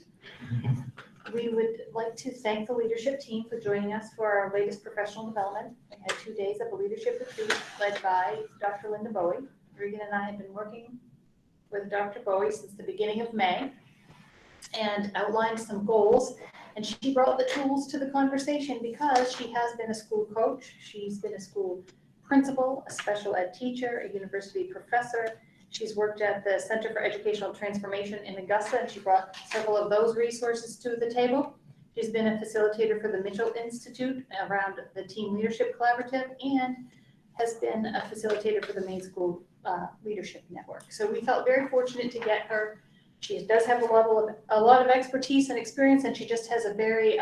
We would like to thank the leadership team for joining us for our latest professional development. We had 2 days of a leadership retreat led by Dr. Linda Bowie. Regan and I have been working with Dr. Bowie since the beginning of May and outlined some goals. And she brought the tools to the conversation because she has been a school coach. She's been a school principal, a special ed teacher, a university professor. She's worked at the Center for Educational Transformation in Augusta, and she brought several of those resources to the table. She's been a facilitator for the Mitchell Institute around the Team Leadership Collaborative and has been a facilitator for the Maine School Leadership Network. So we felt very fortunate to get her. She does have a lot of expertise and experience, and she just has a very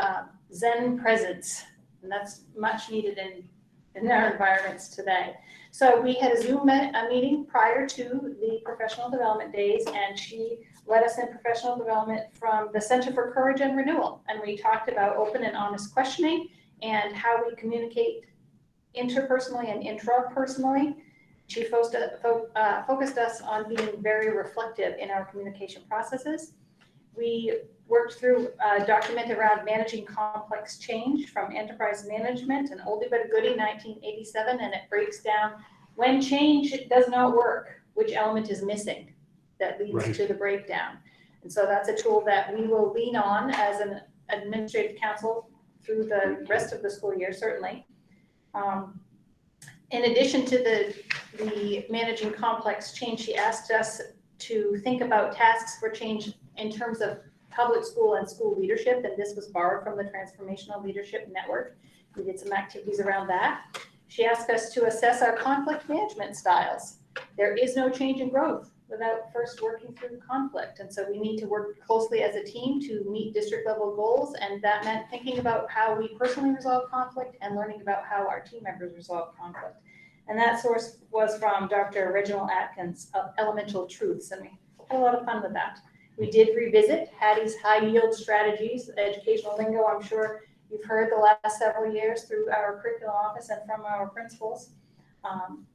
Zen presence, and that's much needed in our environments today. So we had a Zoom meeting prior to the professional development days, and she led us in professional development from the Center for Courage and Renewal. And we talked about open and honest questioning and how we communicate interpersonally and intrapersonally. She focused us on being very reflective in our communication processes. We worked through a document around managing complex change from enterprise management, an oldie but a goodie, 1987, and it breaks down when change does not work, which element is missing that leads to the breakdown. And so that's a tool that we will lean on as an administrative council through the rest of the school year, certainly. In addition to the managing complex change, she asked us to think about tasks for change in terms of public school and school leadership, and this was borrowed from the Transformational Leadership Network. We did some activities around that. She asked us to assess our conflict management styles. There is no change in growth without first working through conflict, and so we need to work closely as a team to meet district level goals, and that meant thinking about how we personally resolve conflict and learning about how our team members resolve conflict. And that source was from Dr. Reginald Atkins of Elemental Truths, and we had a lot of fun with that. We did revisit Hattie's high yield strategies, educational lingo I'm sure you've heard the last several years through our curriculum office and from our principals,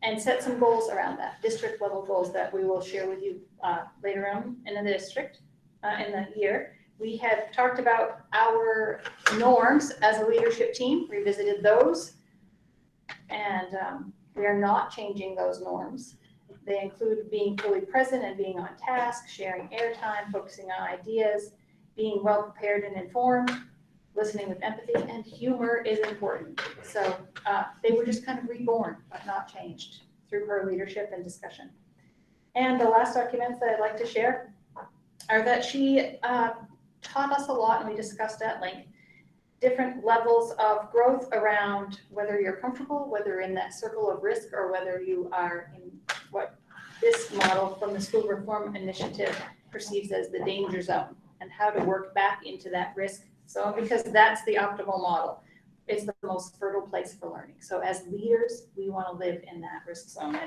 and set some goals around that, district level goals that we will share with you later on in the district, in the year. We have talked about our norms as a leadership team, revisited those, and we are not changing those norms. They include being fully present and being on task, sharing airtime, focusing on ideas, being well prepared and informed, listening with empathy, and humor is important. So they were just kind of reborn, but not changed through her leadership and discussion. And the last documents that I'd like to share are that she taught us a lot, and we discussed at length, different levels of growth around whether you're comfortable, whether in that circle of risk, or whether you are in what this model from the School Reform Initiative perceives as the danger zone, and how to work back into that risk zone, because that's the optimal model. It's the most fertile place for learning. So as leaders, we want to live in that risk zone.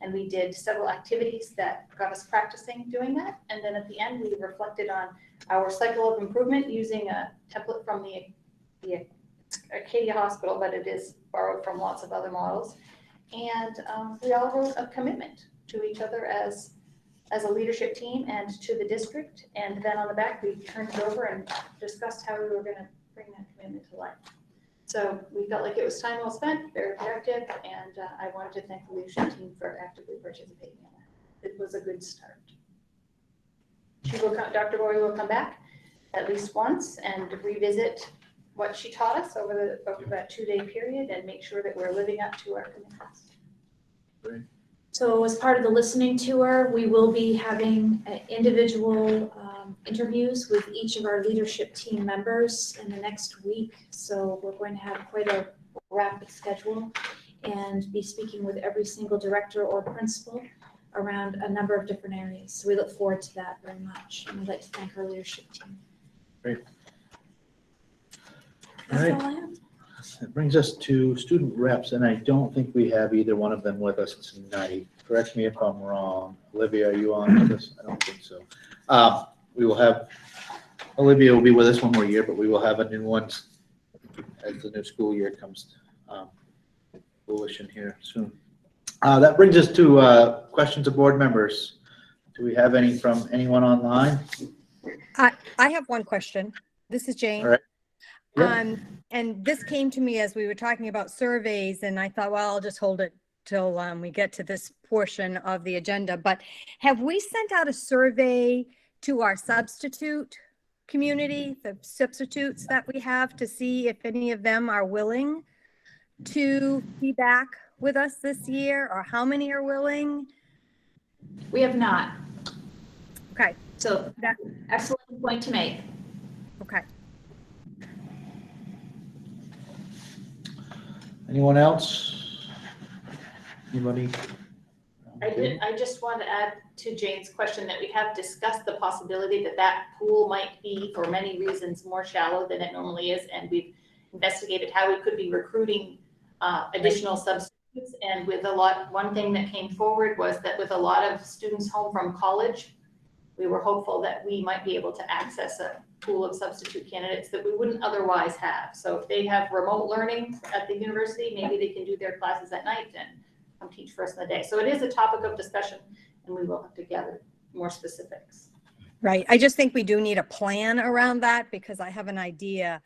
And we did several activities that got us practicing doing that. And then at the end, we reflected on our cycle of improvement using a template from the Acadia Hospital, but it is borrowed from lots of other models. And we all wrote a commitment to each other as a leadership team and to the district. And then on the back, we turned it over and discussed how we were going to bring that commitment to life. So we felt like it was time well spent, very productive, and I wanted to thank the leadership team for actively participating in that. It was a good start. Dr. Bowie will come back at least once and revisit what she taught us over that 2-day period and make sure that we're living up to our commitments. Great. So as part of the listening tour, we will be having individual interviews with each of our leadership team members in the next week. So we're going to have quite a rapid schedule and be speaking with every single director or principal around a number of different areas. So we look forward to that very much. And I'd like to thank our leadership team. Great. That's All all I have. That brings us to student reps, and I don't think we have either one of them with us tonight. Correct me if I'm wrong. Olivia, are you on with us? I don't think so. We will have, Olivia will be with us one more year, but we will have a new one as the new school year comes Bullish in here soon. That brings us to questions of board members. Do we have any from anyone online? I have one question. This is Jane. All right. Yeah. And this came to me as we were talking about surveys, and I thought, well, I'll just hold it till we get to this portion of the agenda. But have we sent out a survey to our substitute community, the substitutes that we have, to see if any of them are willing to be back with us this year, or how many are willing? We have not. Okay. So that's excellent point to make. Okay. Anyone else? Anybody? I just want to add to Jane's question that we have discussed the possibility that that pool might be, for many reasons, more shallow than it normally is, and we've investigated how we could be recruiting additional substitutes. And with one thing that came forward was that with a lot of students home from college, we were hopeful that we might be able to access a pool of substitute candidates that we wouldn't otherwise have. So if they have remote learning at the university, maybe they can do their classes at night and come teach for us in the day. So it is a topic of discussion, and we will have to gather more specifics. Right. I just think we do need a plan around that, because I have an idea.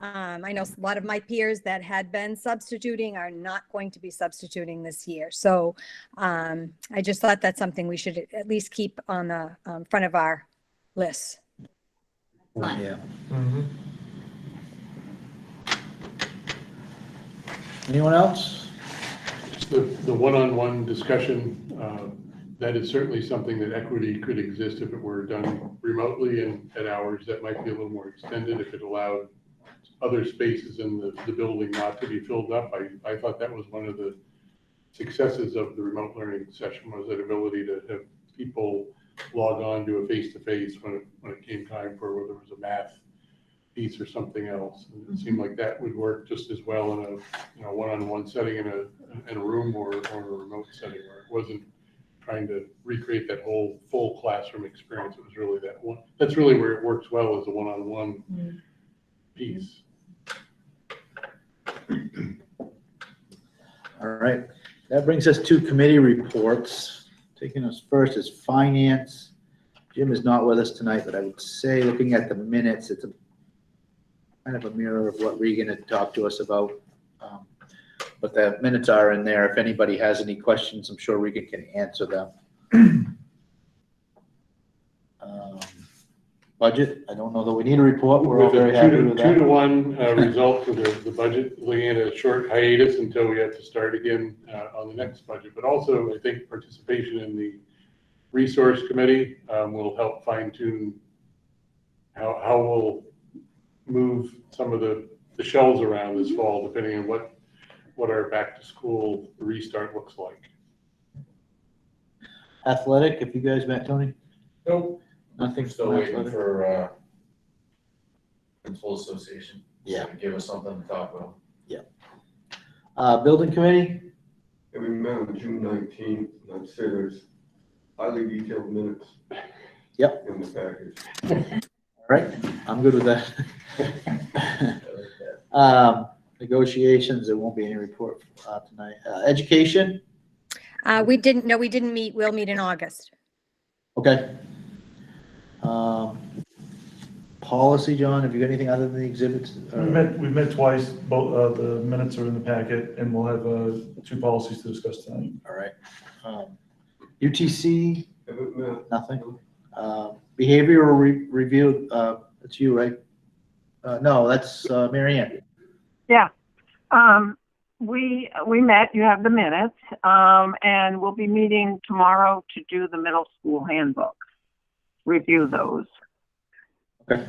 I know a lot of my peers that had been substituting are not going to be substituting this year. So I just thought that's something we should at least keep on the front of our list. Yeah. Anyone else? The one-on-one discussion, that is certainly something that equity could exist if it were done remotely and at hours that might be a little more extended, if it allowed other spaces in the building not to be filled up. I thought that was one of the successes of the remote learning session, was that ability to have people log on to a face-to-face when it came time for whether it was a math piece or something else. And it seemed like that would work just as well in a one-on-one setting in a room or a remote setting, where it wasn't trying to recreate that whole full classroom experience. It was really that one. That's really where it works well, as a one-on-one piece. All right. That brings us to committee reports. Taking us first is finance. Jim is not with us tonight, but I would say, looking at the minutes, it's kind of a mirror of what Regan had talked to us about. But the minutes are in there. If anybody has any questions, I'm sure Regan can answer them. Budget, I don't know that we need a report. We're all With a very happy with that. 2-to-1 result for the budget, looking at a short hiatus until we have to start again on the next budget. But also, I think participation in the resource committee will help fine tune how we'll move some of the shelves around this fall, depending on what our back to school restart looks like. Athletic, have you guys met Tony? Nope. Nothing. Still waiting for Principal Association. Yeah. To give us something to talk about. Yeah. Building committee? Yeah, we met on June 19th, and I'd say there's highly detailed minutes. Yep. In the package. All right, I'm good with that. Negotiations, there won't be any report tonight. Education? We didn't meet. We'll meet in August. Okay. Policy, John, have you got anything other than the exhibits? We've met twice. Both the minutes are in the packet, and we'll have 2 policies to discuss tonight. All right. UTC? Haven't met. Nothing. Behavioral review, it's you, right? No, that's Mary Ann. Yeah. We met, you have the minutes, and we'll be meeting tomorrow to do the middle school handbook. Review those. Okay.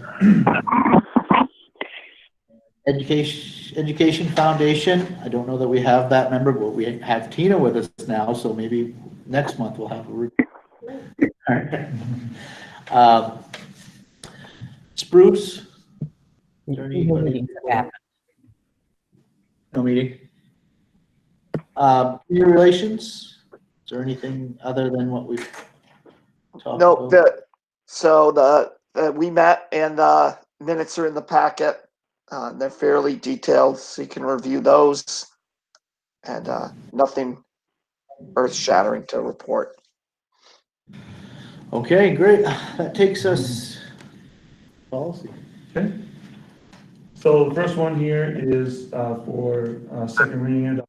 Education Foundation, I don't know that we have that member, but we have Tina with us now, so maybe next month we'll have a review. All right. Spruce? Is there any meetings that happened? No meeting? Community relations? Is there anything other than what we've talked Nope. about? We met, and minutes are in the packet. They're fairly detailed, so you can review those. and nothing earth-shattering to report. Okay, great. That takes us policy. Okay. So the first one here is for second reading.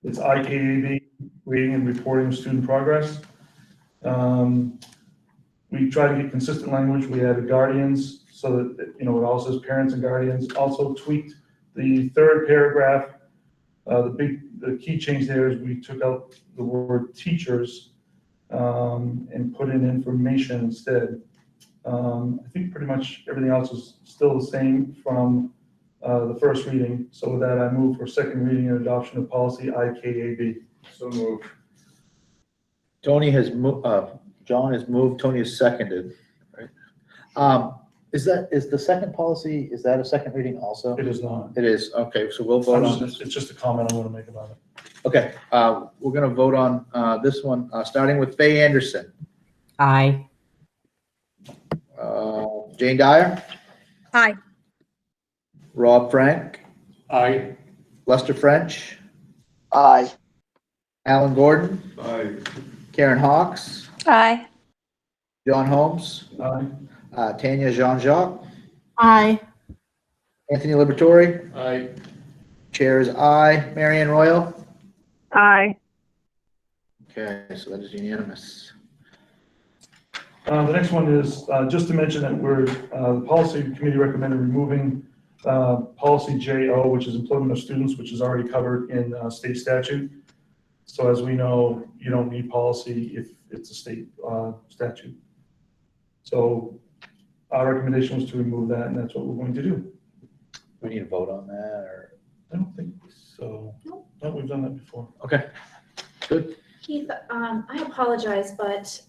It's IKAB, Rating and Reporting of Student Progress. We try to get consistent language. We added guardians so that, it all says parents and guardians. Also tweaked the third paragraph. The key change there is we took out the word teachers and put in information instead. I think pretty much everything else is still the same from the first reading. So with that, I move for second reading and adoption of policy IKAB. So moved. Tony has moved, John has moved, Tony has seconded, right? Is the second policy, is that a second reading also? It is not. It is, okay, so we'll vote on this. It's just a comment I'm gonna make about it. Okay, we're gonna vote on this one, starting with Faye Anderson. Aye. Jane Dyer, Aye. Rob Frank, Aye. Lester French, Aye. Alan Gordon, Aye. Karen Hawks, Aye. John Holmes, Aye. Tanya Jean-Jacques, Aye. Anthony Liberatore, Aye. chair is aye. Marianne Royal? Aye. Okay, so that is unanimous. The next one is just to mention that the policy committee recommended removing policy JO, which is employment of students, which is already covered in state statute. So as we know, you don't need policy if it's a state statute. So our recommendation was to remove that, and that's what we're going to do. We need to vote on that, or? I don't think so. No, we've done that before. Okay, good. Keith, I apologize, but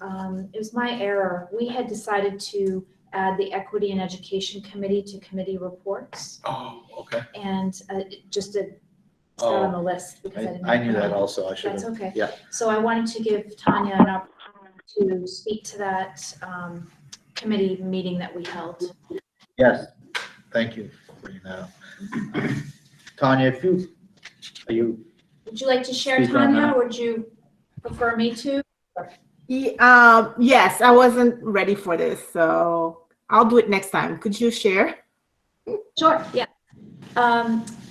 it was my error. We had decided to add the Equity and Education Committee to committee reports. Oh, okay. And just to start on the list because I didn't. I knew that also, I should have. That's okay. Yeah. So I wanted to give Tanya an opportunity to speak to that committee meeting that we held. Yes, thank you for bringing that up. Tanya, Would you like to share, Speak on Tanya, that. or would you prefer me to? Yes, I wasn't ready for this, so I'll do it next time. Could you share? Sure, yeah.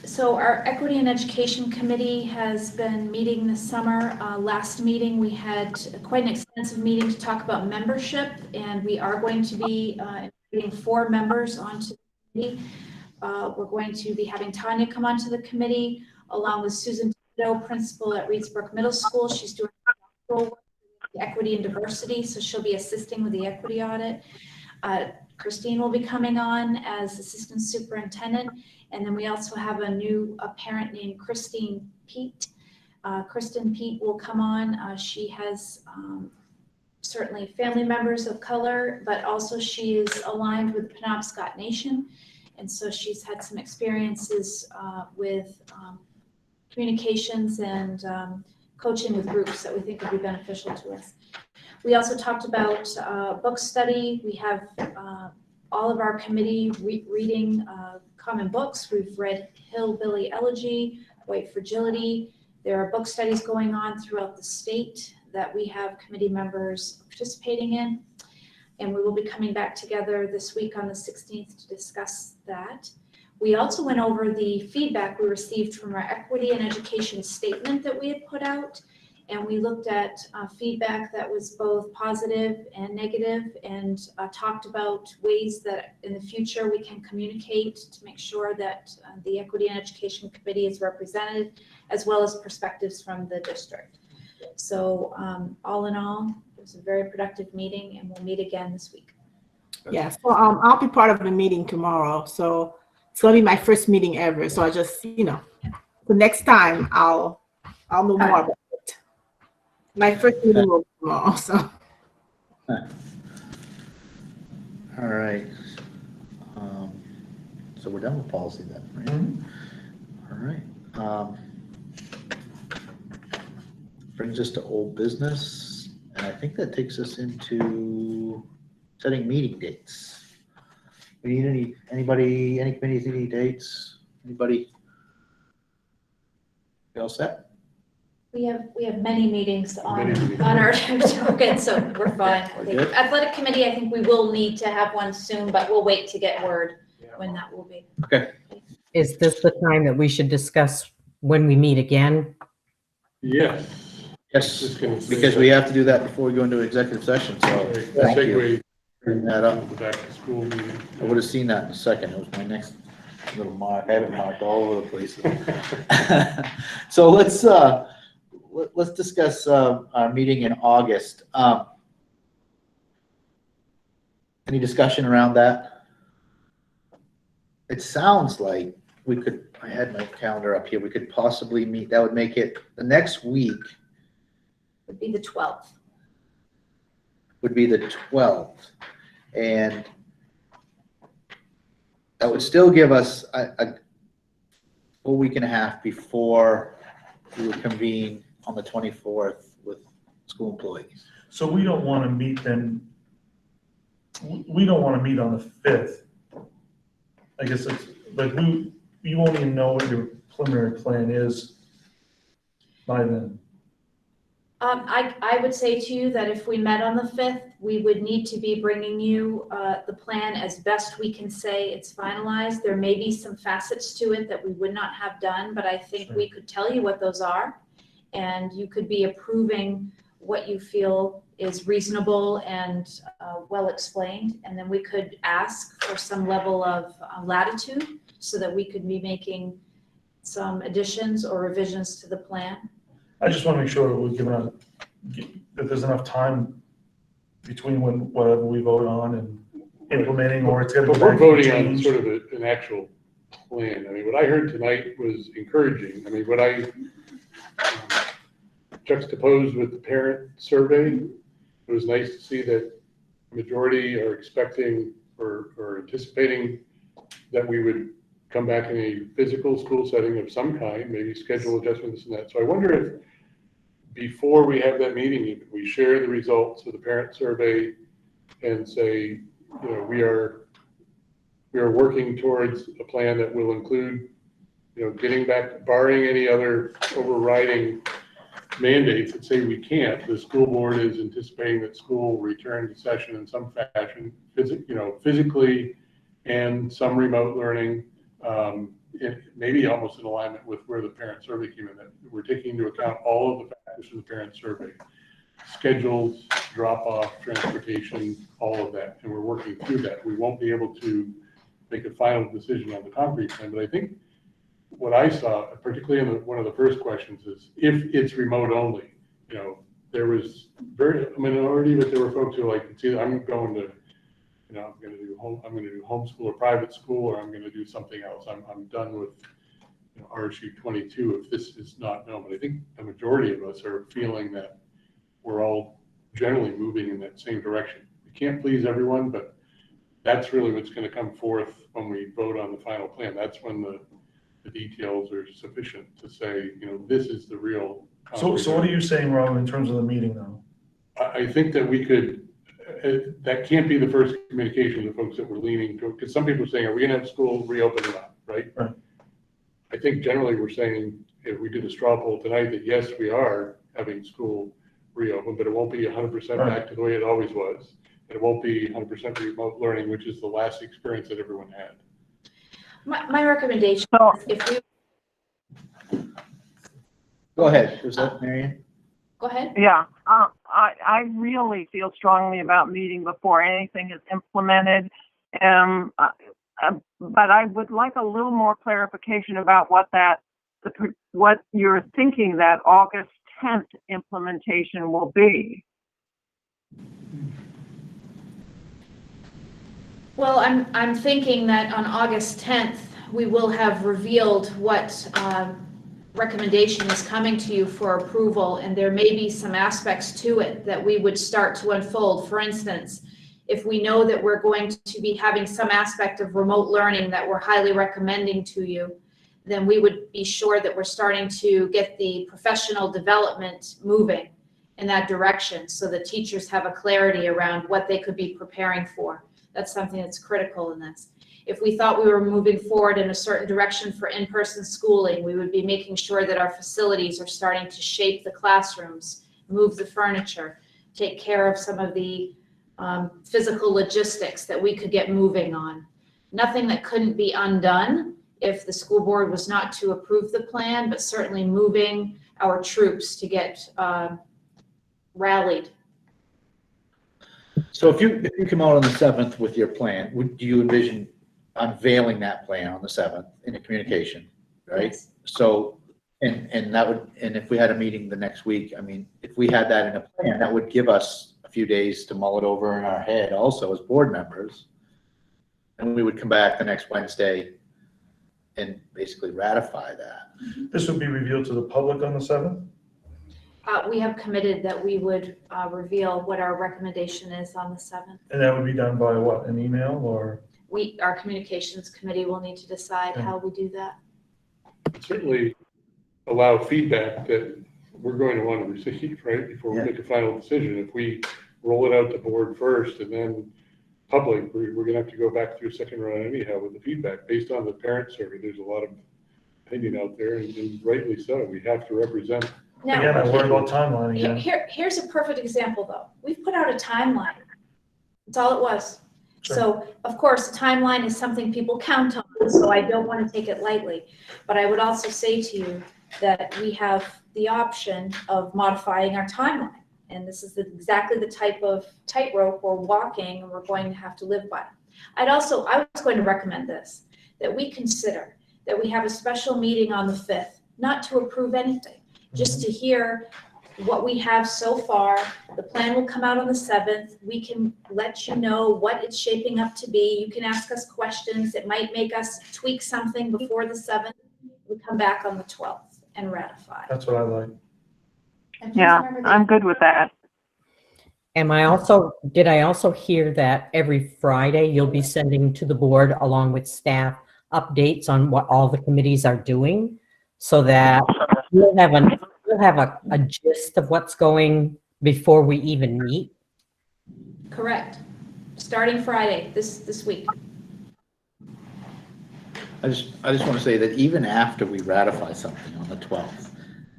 So our Equity and Education Committee has been meeting this summer. Last meeting, we had quite an extensive meeting to talk about membership, and we are going to be inviting 4 members onto the committee. We're going to be having Tanya come onto the committee, along with Susan Tito, principal at Reedsbrook Middle School. She's doing doctoral work in equity and diversity, so she'll be assisting with the equity audit. Christine will be coming on as assistant superintendent. And then we also have a new parent named Christine Pete. Kristen Pete will come on. She has certainly family members of color, but also she is aligned with the Penobscot Nation. And so she's had some experiences with communications and coaching with groups that we think would be beneficial to us. We also talked about book study. We have all of our committee reading common books. We've read Hillbilly Elegy, White Fragility. There are book studies going on throughout the state that we have committee members participating in. And we will be coming back together this week on the 16th to discuss that. We also went over the feedback we received from our equity and education statement that we had put out. And we looked at feedback that was both positive and negative, and talked about ways that in the future we can communicate to make sure that the Equity and Education Committee is represented, as well as perspectives from the district. So all in all, it was a very productive meeting, and we'll meet again this week. Yes. Well, I'll be part of the meeting tomorrow, so it's gonna be my first meeting ever. So I just, the next time I'll know more about it. My first meeting will be tomorrow, so. All right. So we're done with policy then, right? Mm-hmm. All right. Brings us to old business, and I think that takes us into setting meeting dates. We need any committees need any dates? Anybody? You all set? We have many meetings on Many meetings. our docket, so we're fine. We're good? Athletic committee, I think we will need to have one soon, but we'll wait to get word when that will be. Is this the time that we should discuss when we meet again? Yes. Yes, Just gonna say because that. we have to do that before we go into executive session, so Right, thank you. segue Bring that up. the back to school meeting. I would have seen that in a second. It was my next little mark. I have it marked all over the place. So let's discuss our meeting in August. Any discussion around that? It sounds like we could, I had my calendar up here, we could possibly meet, that would make it, the next week Would be the 12th. would be the 12th. And that would still give us a full week and a half before we would convene on the 24th with school employees. So we don't want to meet then, we don't want to meet on the 5th. I guess it's, like, you won't even know what your preliminary plan is by then. I would say to you that if we met on the 5th, we would need to be bringing you the plan as best we can say it's finalized. There may be some facets to it that we would not have done, but I think we could tell you what those are. And you could be approving what you feel is reasonable and well explained. And then we could ask for some level of latitude so that we could be making some additions or revisions to the plan. I just want to make sure that we're that there's enough time between whatever we vote on and implementing, or it's going to But be we're voting on changed. sort of an actual plan. I mean, what I heard tonight was encouraging. I mean, what I juxtaposed with the parent survey, it was nice to see that the majority are expecting or anticipating that we would come back in a physical school setting of some kind, maybe schedule adjustments and that. So I wonder if before we have that meeting, we share the results of the parent survey and say, you know, we are working towards a plan that will include, you know, getting back, barring any other overriding mandates that say we can't. The school board is anticipating that school will return to session in some fashion, physically, and some remote learning. Maybe almost in alignment with where the parent survey came in, that we're taking into account all of the factors from the parent survey, schedules, drop-off, transportation, all of that, and we're working through that. We won't be able to make a final decision on the concrete plan, but I think what I saw, particularly in one of the first questions, is if it's remote only. You know, there was a minority, but there were folks who were like, it's either I'm going to, you know, I'm going to do homeschool or private school, or I'm going to do something else. I'm done with, you know, RSU 22 if this is not known. But I think the majority of us are feeling that we're all generally moving in that same direction. We can't please everyone, but that's really what's going to come forth when we vote on the final plan. That's when the details are sufficient to say, you know, this is the real. So what are you saying, Rob, in terms of the meeting though? I think that we could, that can't be the first communication to folks that we're leaning to, because some people are saying, are we going to have school reopen or not, right? Right. I think generally we're saying, if we did a straw poll tonight, that yes, we are having school reopen, but it won't be 100% back to the way it always was. And it won't be 100% remote learning, which is the last experience that everyone had. My recommendation is if we. Go ahead. Was that Marianne? Go ahead. Yeah, I really feel strongly about meeting before anything is implemented. But I would like a little more clarification about what you're thinking that August 10th implementation will be. Well, I'm thinking that on August 10th, we will have revealed what recommendation is coming to you for approval, and there may be some aspects to it that we would start to unfold. For instance, if we know that we're going to be having some aspect of remote learning that we're highly recommending to you, then we would be sure that we're starting to get the professional development moving in that direction so the teachers have a clarity around what they could be preparing for. That's something that's critical in this. If we thought we were moving forward in a certain direction for in-person schooling, we would be making sure that our facilities are starting to shape the classrooms, move the furniture, take care of some of the physical logistics that we could get moving on. Nothing that couldn't be undone if the school board was not to approve the plan, but certainly moving our troops to get rallied. So if you come out on the 7th with your plan, do you envision unveiling that plan on the 7th in a communication, right? Yes. So, and if we had a meeting the next week, I mean, if we had that in a plan, that would give us a few days to mull it over in our head also as board members. And we would come back the next Wednesday and basically ratify that. This would be revealed to the public on the 7th? We have committed that we would reveal what our recommendation is on the 7th. And that would be done by what, an email or? Our communications committee will need to decide how we do that. Certainly allow feedback that we're going to want to receive, right, before we make a final decision. If we roll it out to board first and then public, we're going to have to go back through a second round anyhow with the feedback based on the parent survey. There's a lot of opinion out there, and rightly so. We have to represent. Now, again, I worry about timeline again. Here's a perfect example, though. We've put out a timeline. That's all it was. Sure. So, of course, the timeline is something people count on, so I don't want to take it lightly. But I would also say to you that we have the option of modifying our timeline. And this is exactly the type of tightrope we're walking and we're going to have to live by. I was going to recommend this, that we consider that we have a special meeting on the 5th, not to approve anything, just to hear what we have so far. The plan will come out on the 7th. We can let you know what it's shaping up to be. You can ask us questions. It might make us tweak something before the 7th. We come back on the 12th and ratify. That's what I like. And please Yeah, remember that- I'm good with that. Did I also hear that every Friday you'll be sending to the board along with staff updates on what all the committees are doing so that we'll have a gist of what's going before we even meet? Correct. Starting Friday, this week. I just want to say that even after we ratify something on the 12th,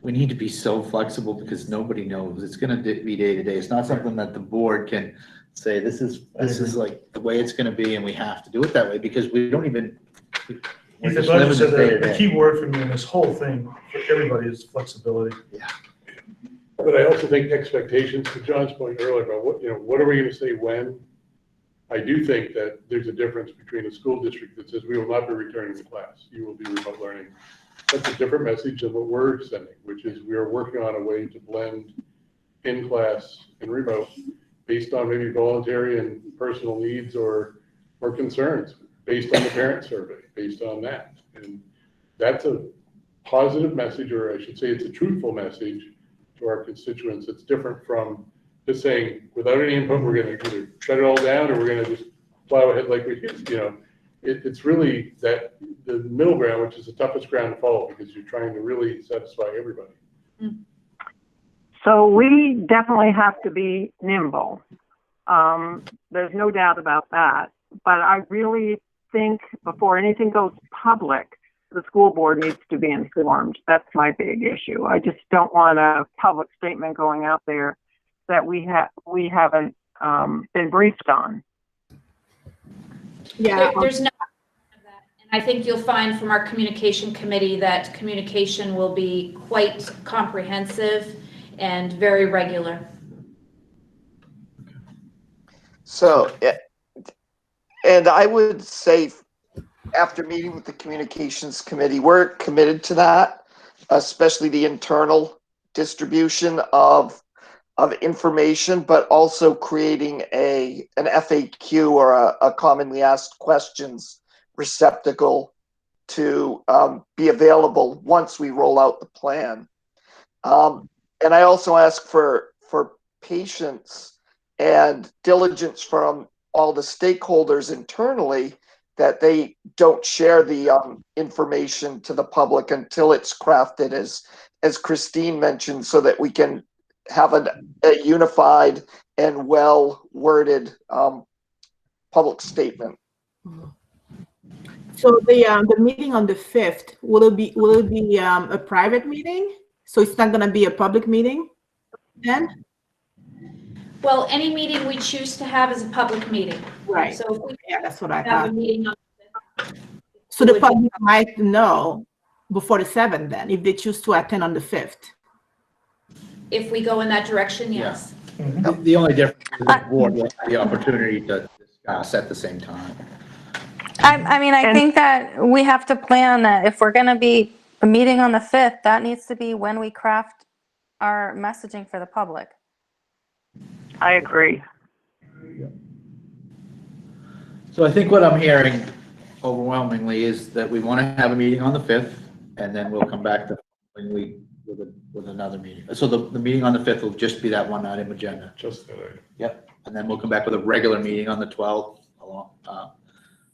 we need to be so flexible because nobody knows. It's going to be day to day. It's not something that the board can say, this is like the way it's going to be and we have to do it that way because we don't even. Ethan Bledger said that the key word for me in this whole thing for everybody is flexibility. Yeah. But I also think expectations, to John's point earlier about what are we going to say when? I do think that there's a difference between a school district that says we will not be returning to class. You will be remote learning. That's a different message than what we're sending, which is we are working on a way to blend in class and remote based on maybe voluntary and personal needs or concerns based on the parent survey, based on that. And that's a positive message, or I should say it's a truthful message to our constituents. It's different from just saying, without any input, we're going to either shut it all down or we're going to just plow ahead like we used to. It's really that the middle ground, which is the toughest ground to follow because you're trying to really satisfy everybody. So we definitely have to be nimble. There's no doubt about that. But I really think before anything goes public, the school board needs to be informed. That's my big issue. I just don't want a public statement going out there that we haven't been briefed on. Yeah. There's no of that. And I think you'll find from our communication committee that communication will be quite comprehensive and very regular. So, and I would say after meeting with the communications committee, we're committed to that, especially the internal distribution of information, but also creating an FAQ or a commonly asked questions receptacle to be available once we roll out the plan. And I also ask for patience and diligence from all the stakeholders internally that they don't share the information to the public until it's crafted as Christine mentioned, so that we can have a unified and well-worded public statement. So the meeting on the 5th, will it be a private meeting? So it's not gonna be a public meeting then? Well, any meeting we choose to have is a public meeting. Right. So if we Yeah, that's what I have a thought. meeting on, So the would be- public might know before the 7th then, if they choose to attend on the 5th. if we go in that direction, yes. The only difference is the board will have the opportunity to discuss at the same time. I mean, I think that we have to plan that if we're going to be a meeting on the 5th, that needs to be when we craft our messaging for the public. I agree. So I think what I'm hearing overwhelmingly is that we want to have a meeting on the 5th, and then we'll come back the following week with another meeting. So the meeting on the 5th will just be that one item agenda. Just that item. Yep. And then we'll come back with a regular meeting on the 12th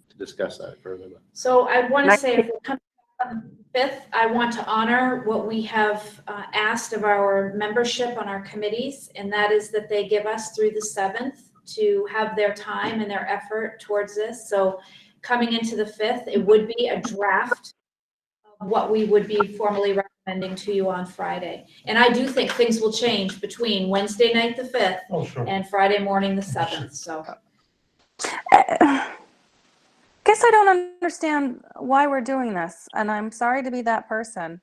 to discuss that further. So I want to say, if we come on the 5th, I want to honor what we have asked of our membership on our committees, and that is that they give us through the 7th to have their time and their effort towards this. So coming into the 5th, it would be a draft of what we would be formally recommending to you on Friday. And I do think things will change between Wednesday night, the 5th, and Friday morning, the 7th, so. Guess I don't understand why we're doing this, and I'm sorry to be that person.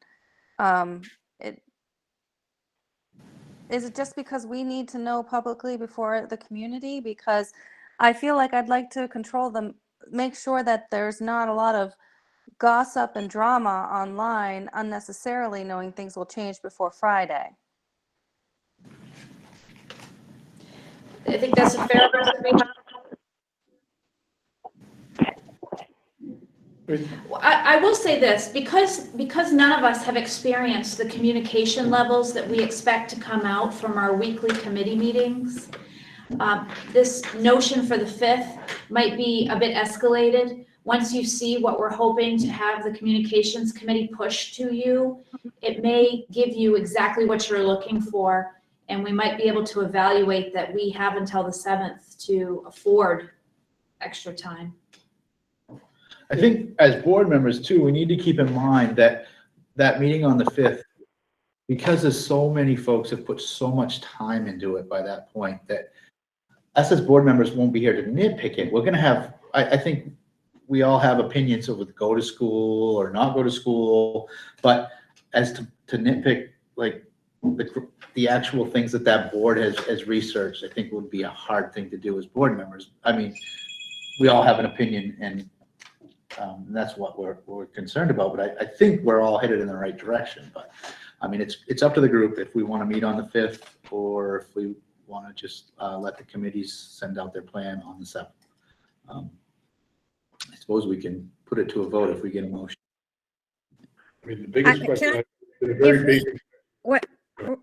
Is it just because we need to know publicly before the community? Because I feel like I'd like to control them, make sure that there's not a lot of gossip and drama online unnecessarily, knowing things will change before Friday. I think that's a fair observation. I will say this, because none of us have experienced the communication levels that we expect to come out from our weekly committee meetings, this notion for the 5th might be a bit escalated. Once you see what we're hoping to have the communications committee push to you, it may give you exactly what you're looking for, and we might be able to evaluate that we have until the 7th to afford extra time. I think as board members too, we need to keep in mind that that meeting on the 5th, because there's so many folks have put so much time into it by that point, that us as board members won't be here to nitpick it. We're going to have, I think we all have opinions of go to school or not go to school, but as to nitpick like the actual things that board has researched, I think would be a hard thing to do as board members. I mean, we all have an opinion, and that's what we're concerned about, but I think we're all headed in the right direction. But I mean, it's up to the group if we want to meet on the 5th, or if we want to just let the committees send out their plan on the 7th. I suppose we can put it to a vote if we get a motion. I mean, the biggest question, What? Go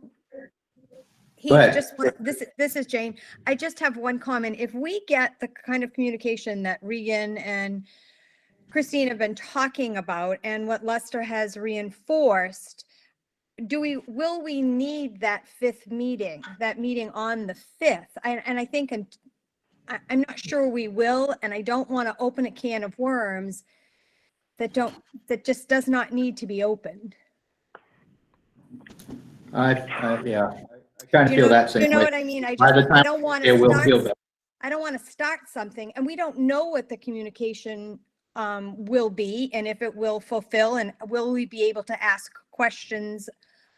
ahead. This is Jane. I just have one comment. If we get the kind of communication that Regan and Christine have been talking about, and what Lester has reinforced, will we need that 5th meeting, that meeting on the 5th? And I think I'm not sure we will, and I don't want to open a can of worms that just does not need to be opened. I kind of feel that same way. You know what I mean? I don't want to start something, and we don't know what the communication will be, and if it will fulfill, and will we be able to ask questions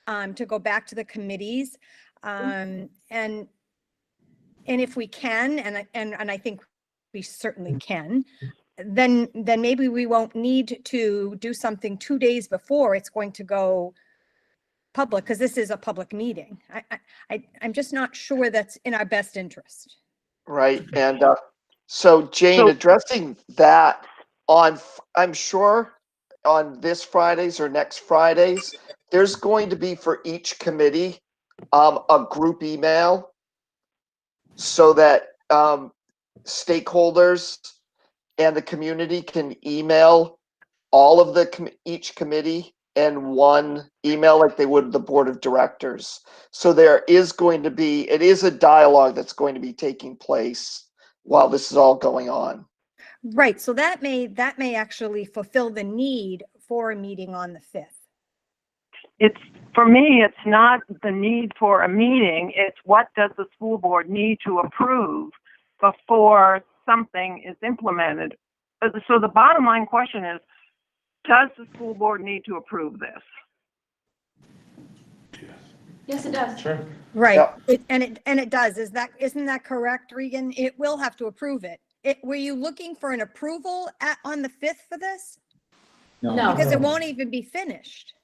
to go back to the committees, and if we can, and I think we certainly can, then maybe we won't need to do something 2 days before it's going to go public, because this is a public meeting. I'm just not sure that's in our best interest. Right, and so Jane, addressing that I'm sure on this Fridays or next Fridays, there's going to be for each committee a group email so that stakeholders and the community can email all of each committee in one email like they would the board of directors. So there is going to be, it is a dialogue that's going to be taking place while this is all going on. Right, so that may actually fulfill the need for a meeting on the 5th. For me, it's not the need for a meeting, it's what does the school board need to approve before something is implemented. So the bottom line question is, does the school board need to approve this? Yes, it does. Sure. Right, Yep. and it does. Isn't that correct, Regan? It will have to approve it. Were you looking for an approval on the 5th for this? No. Because it won't even be finished.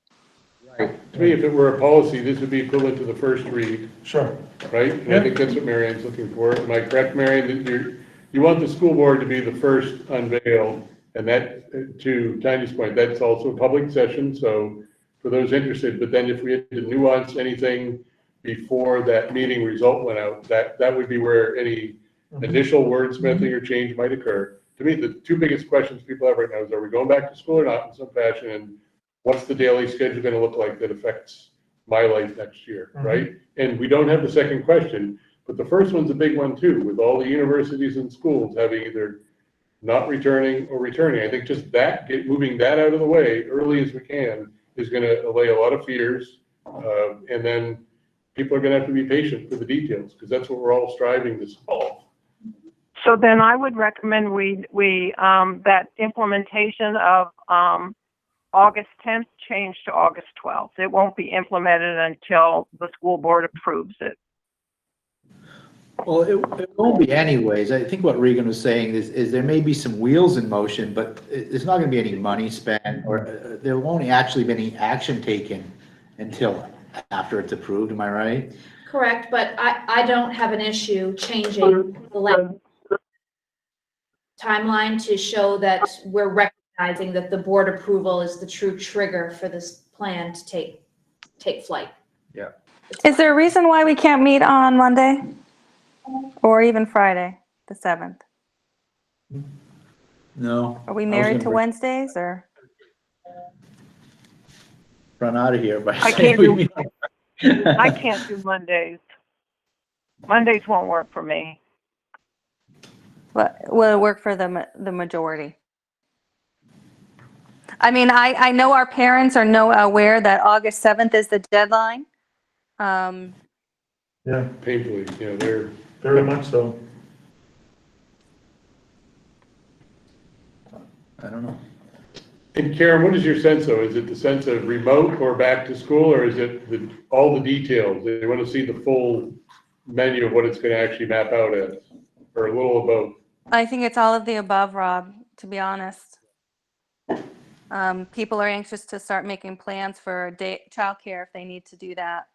Right. To me, if it were a policy, this would be equivalent to the first read, Sure. right? And I think that's what Marianne's looking for. Am I correct, Marianne, that you want the school board to be the first unveiled? And that, to Tanya's point, that's also a public session, so for those interested, but then if we had to nuance anything before that meeting result went out, that would be where any initial wordsmithing or change might occur. To me, the two biggest questions people have right now is, are we going back to school or not in some fashion? And what's the daily schedule going to look like that affects my life next year, right? And we don't have the second question, but the first one's a big one too, with all the universities and schools having either not returning or returning. I think just that, moving that out of the way early as we can is going to allay a lot of fears. And then people are going to have to be patient for the details, because that's what we're all striving to solve. So then I would recommend we that implementation of August 10th change to August 12th. It won't be implemented until the school board approves it. Well, it won't be anyways. I think what Regan was saying is there may be some wheels in motion, but there's not gonna be any money spent, or there won't actually be any action taken until after it's approved, am I right? Correct, but I don't have an issue changing the timeline to show that we're recognizing that the board approval is the true trigger for this plan to take flight. Yeah. Is there a reason why we can't meet on Monday? Or even Friday, the 7th? No. Are we married to Wednesdays or? Run out of here by I saying I can't do Mondays. Mondays won't work for me. But will it work for the majority? I mean, I know our parents are aware that August 7th is the deadline. Yeah, Painfully, they're very much so. I don't know. And Karen, what is your sense though? Is it the sense of remote or back to school, or is it all the details? They want to see the full menu of what it's going to actually map out as, or a little of both? I think it's all of the above, Rob, to be honest. People are anxious to start making plans for childcare if they need to do that.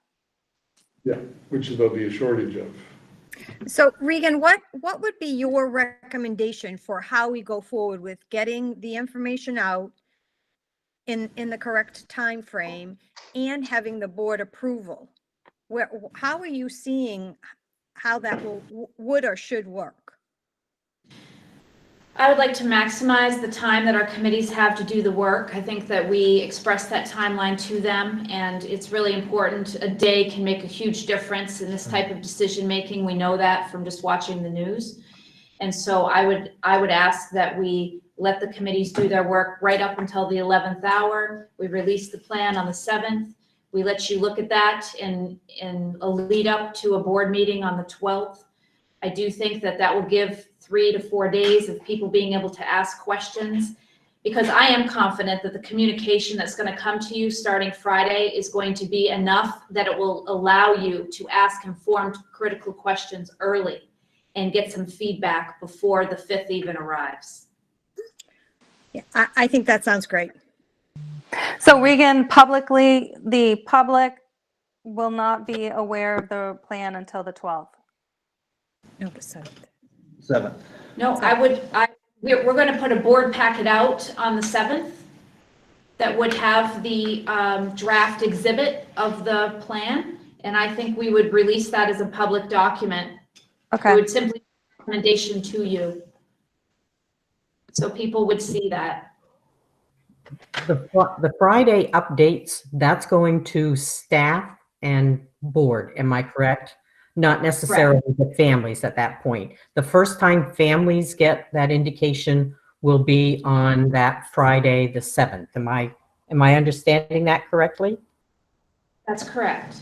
Yeah, which there'll be a shortage of. So Regan, what would be your recommendation for how we go forward with getting the information out in the correct time frame and having the board approval? How are you seeing how that would or should work? I would like to maximize the time that our committees have to do the work. I think that we express that timeline to them, and it's really important. A day can make a huge difference in this type of decision making. We know that from just watching the news. And so I would ask that we let the committees do their work right up until the 11th hour. We release the plan on the 7th. We let you look at that in a lead up to a board meeting on the 12th. I do think that will give 3 to 4 days of people being able to ask questions, because I am confident that the communication that's going to come to you starting Friday is going to be enough that it will allow you to ask informed, critical questions early and get some feedback before the 5th even arrives. Yeah, I think that sounds great. So Regan, the public will not be aware of the plan until the 12th. No, the 7th. 7th. No, we're going to put a board packet out on the 7th that would have the draft exhibit of the plan. And I think we would release that as a public document. Okay. It would simply be a recommendation to you, so people would see that. The Friday updates, that's going to staff and board, am I correct? not necessarily the families at that point. The first time families get that indication will be on that Friday, the 7th. Am I understanding that correctly? That's correct.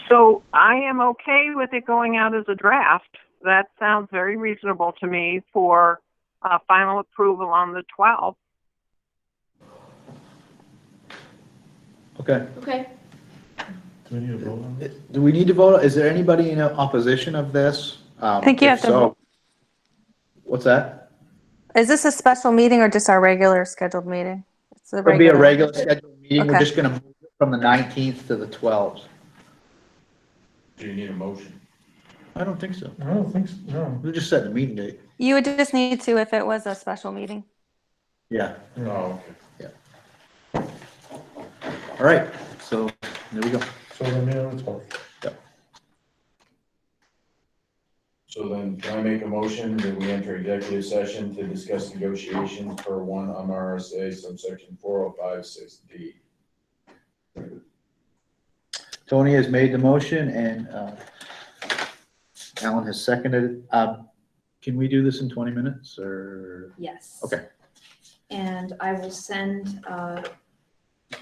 So I am okay with it going out as a draft. That sounds very reasonable to me for final approval on the 12th. Okay. Okay. Do we need to vote on this? Do we need to vote? Is there anybody in opposition of this? I think you If have to so- vote. What's that? Is this a special meeting or just our regular scheduled meeting? It's a It'll be a regular scheduled meeting. We're Okay. just gonna move it from the 19th to the 12th. Do you need a motion? I don't think so. I don't think so, no. We'll just set the meeting date. You would just need to if it was a special meeting. Yeah. Oh, okay. All right. So there we go. So then, yeah, let's vote. So then, can I make a motion that we enter executive session to discuss negotiations per 1 MRSA subsection 4056D? Tony has made the motion and Alan has seconded it. Can we do this in 20 minutes or? Yes. Okay. And I will send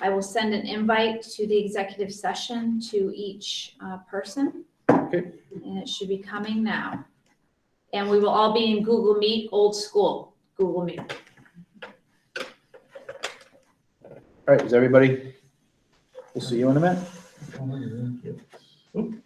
an invite to the executive session to each person. Okay. And it should be coming now. And we will all be in Google Meet, old school, Google Meet. All right. Is everybody? We'll see you in a minute. Oop.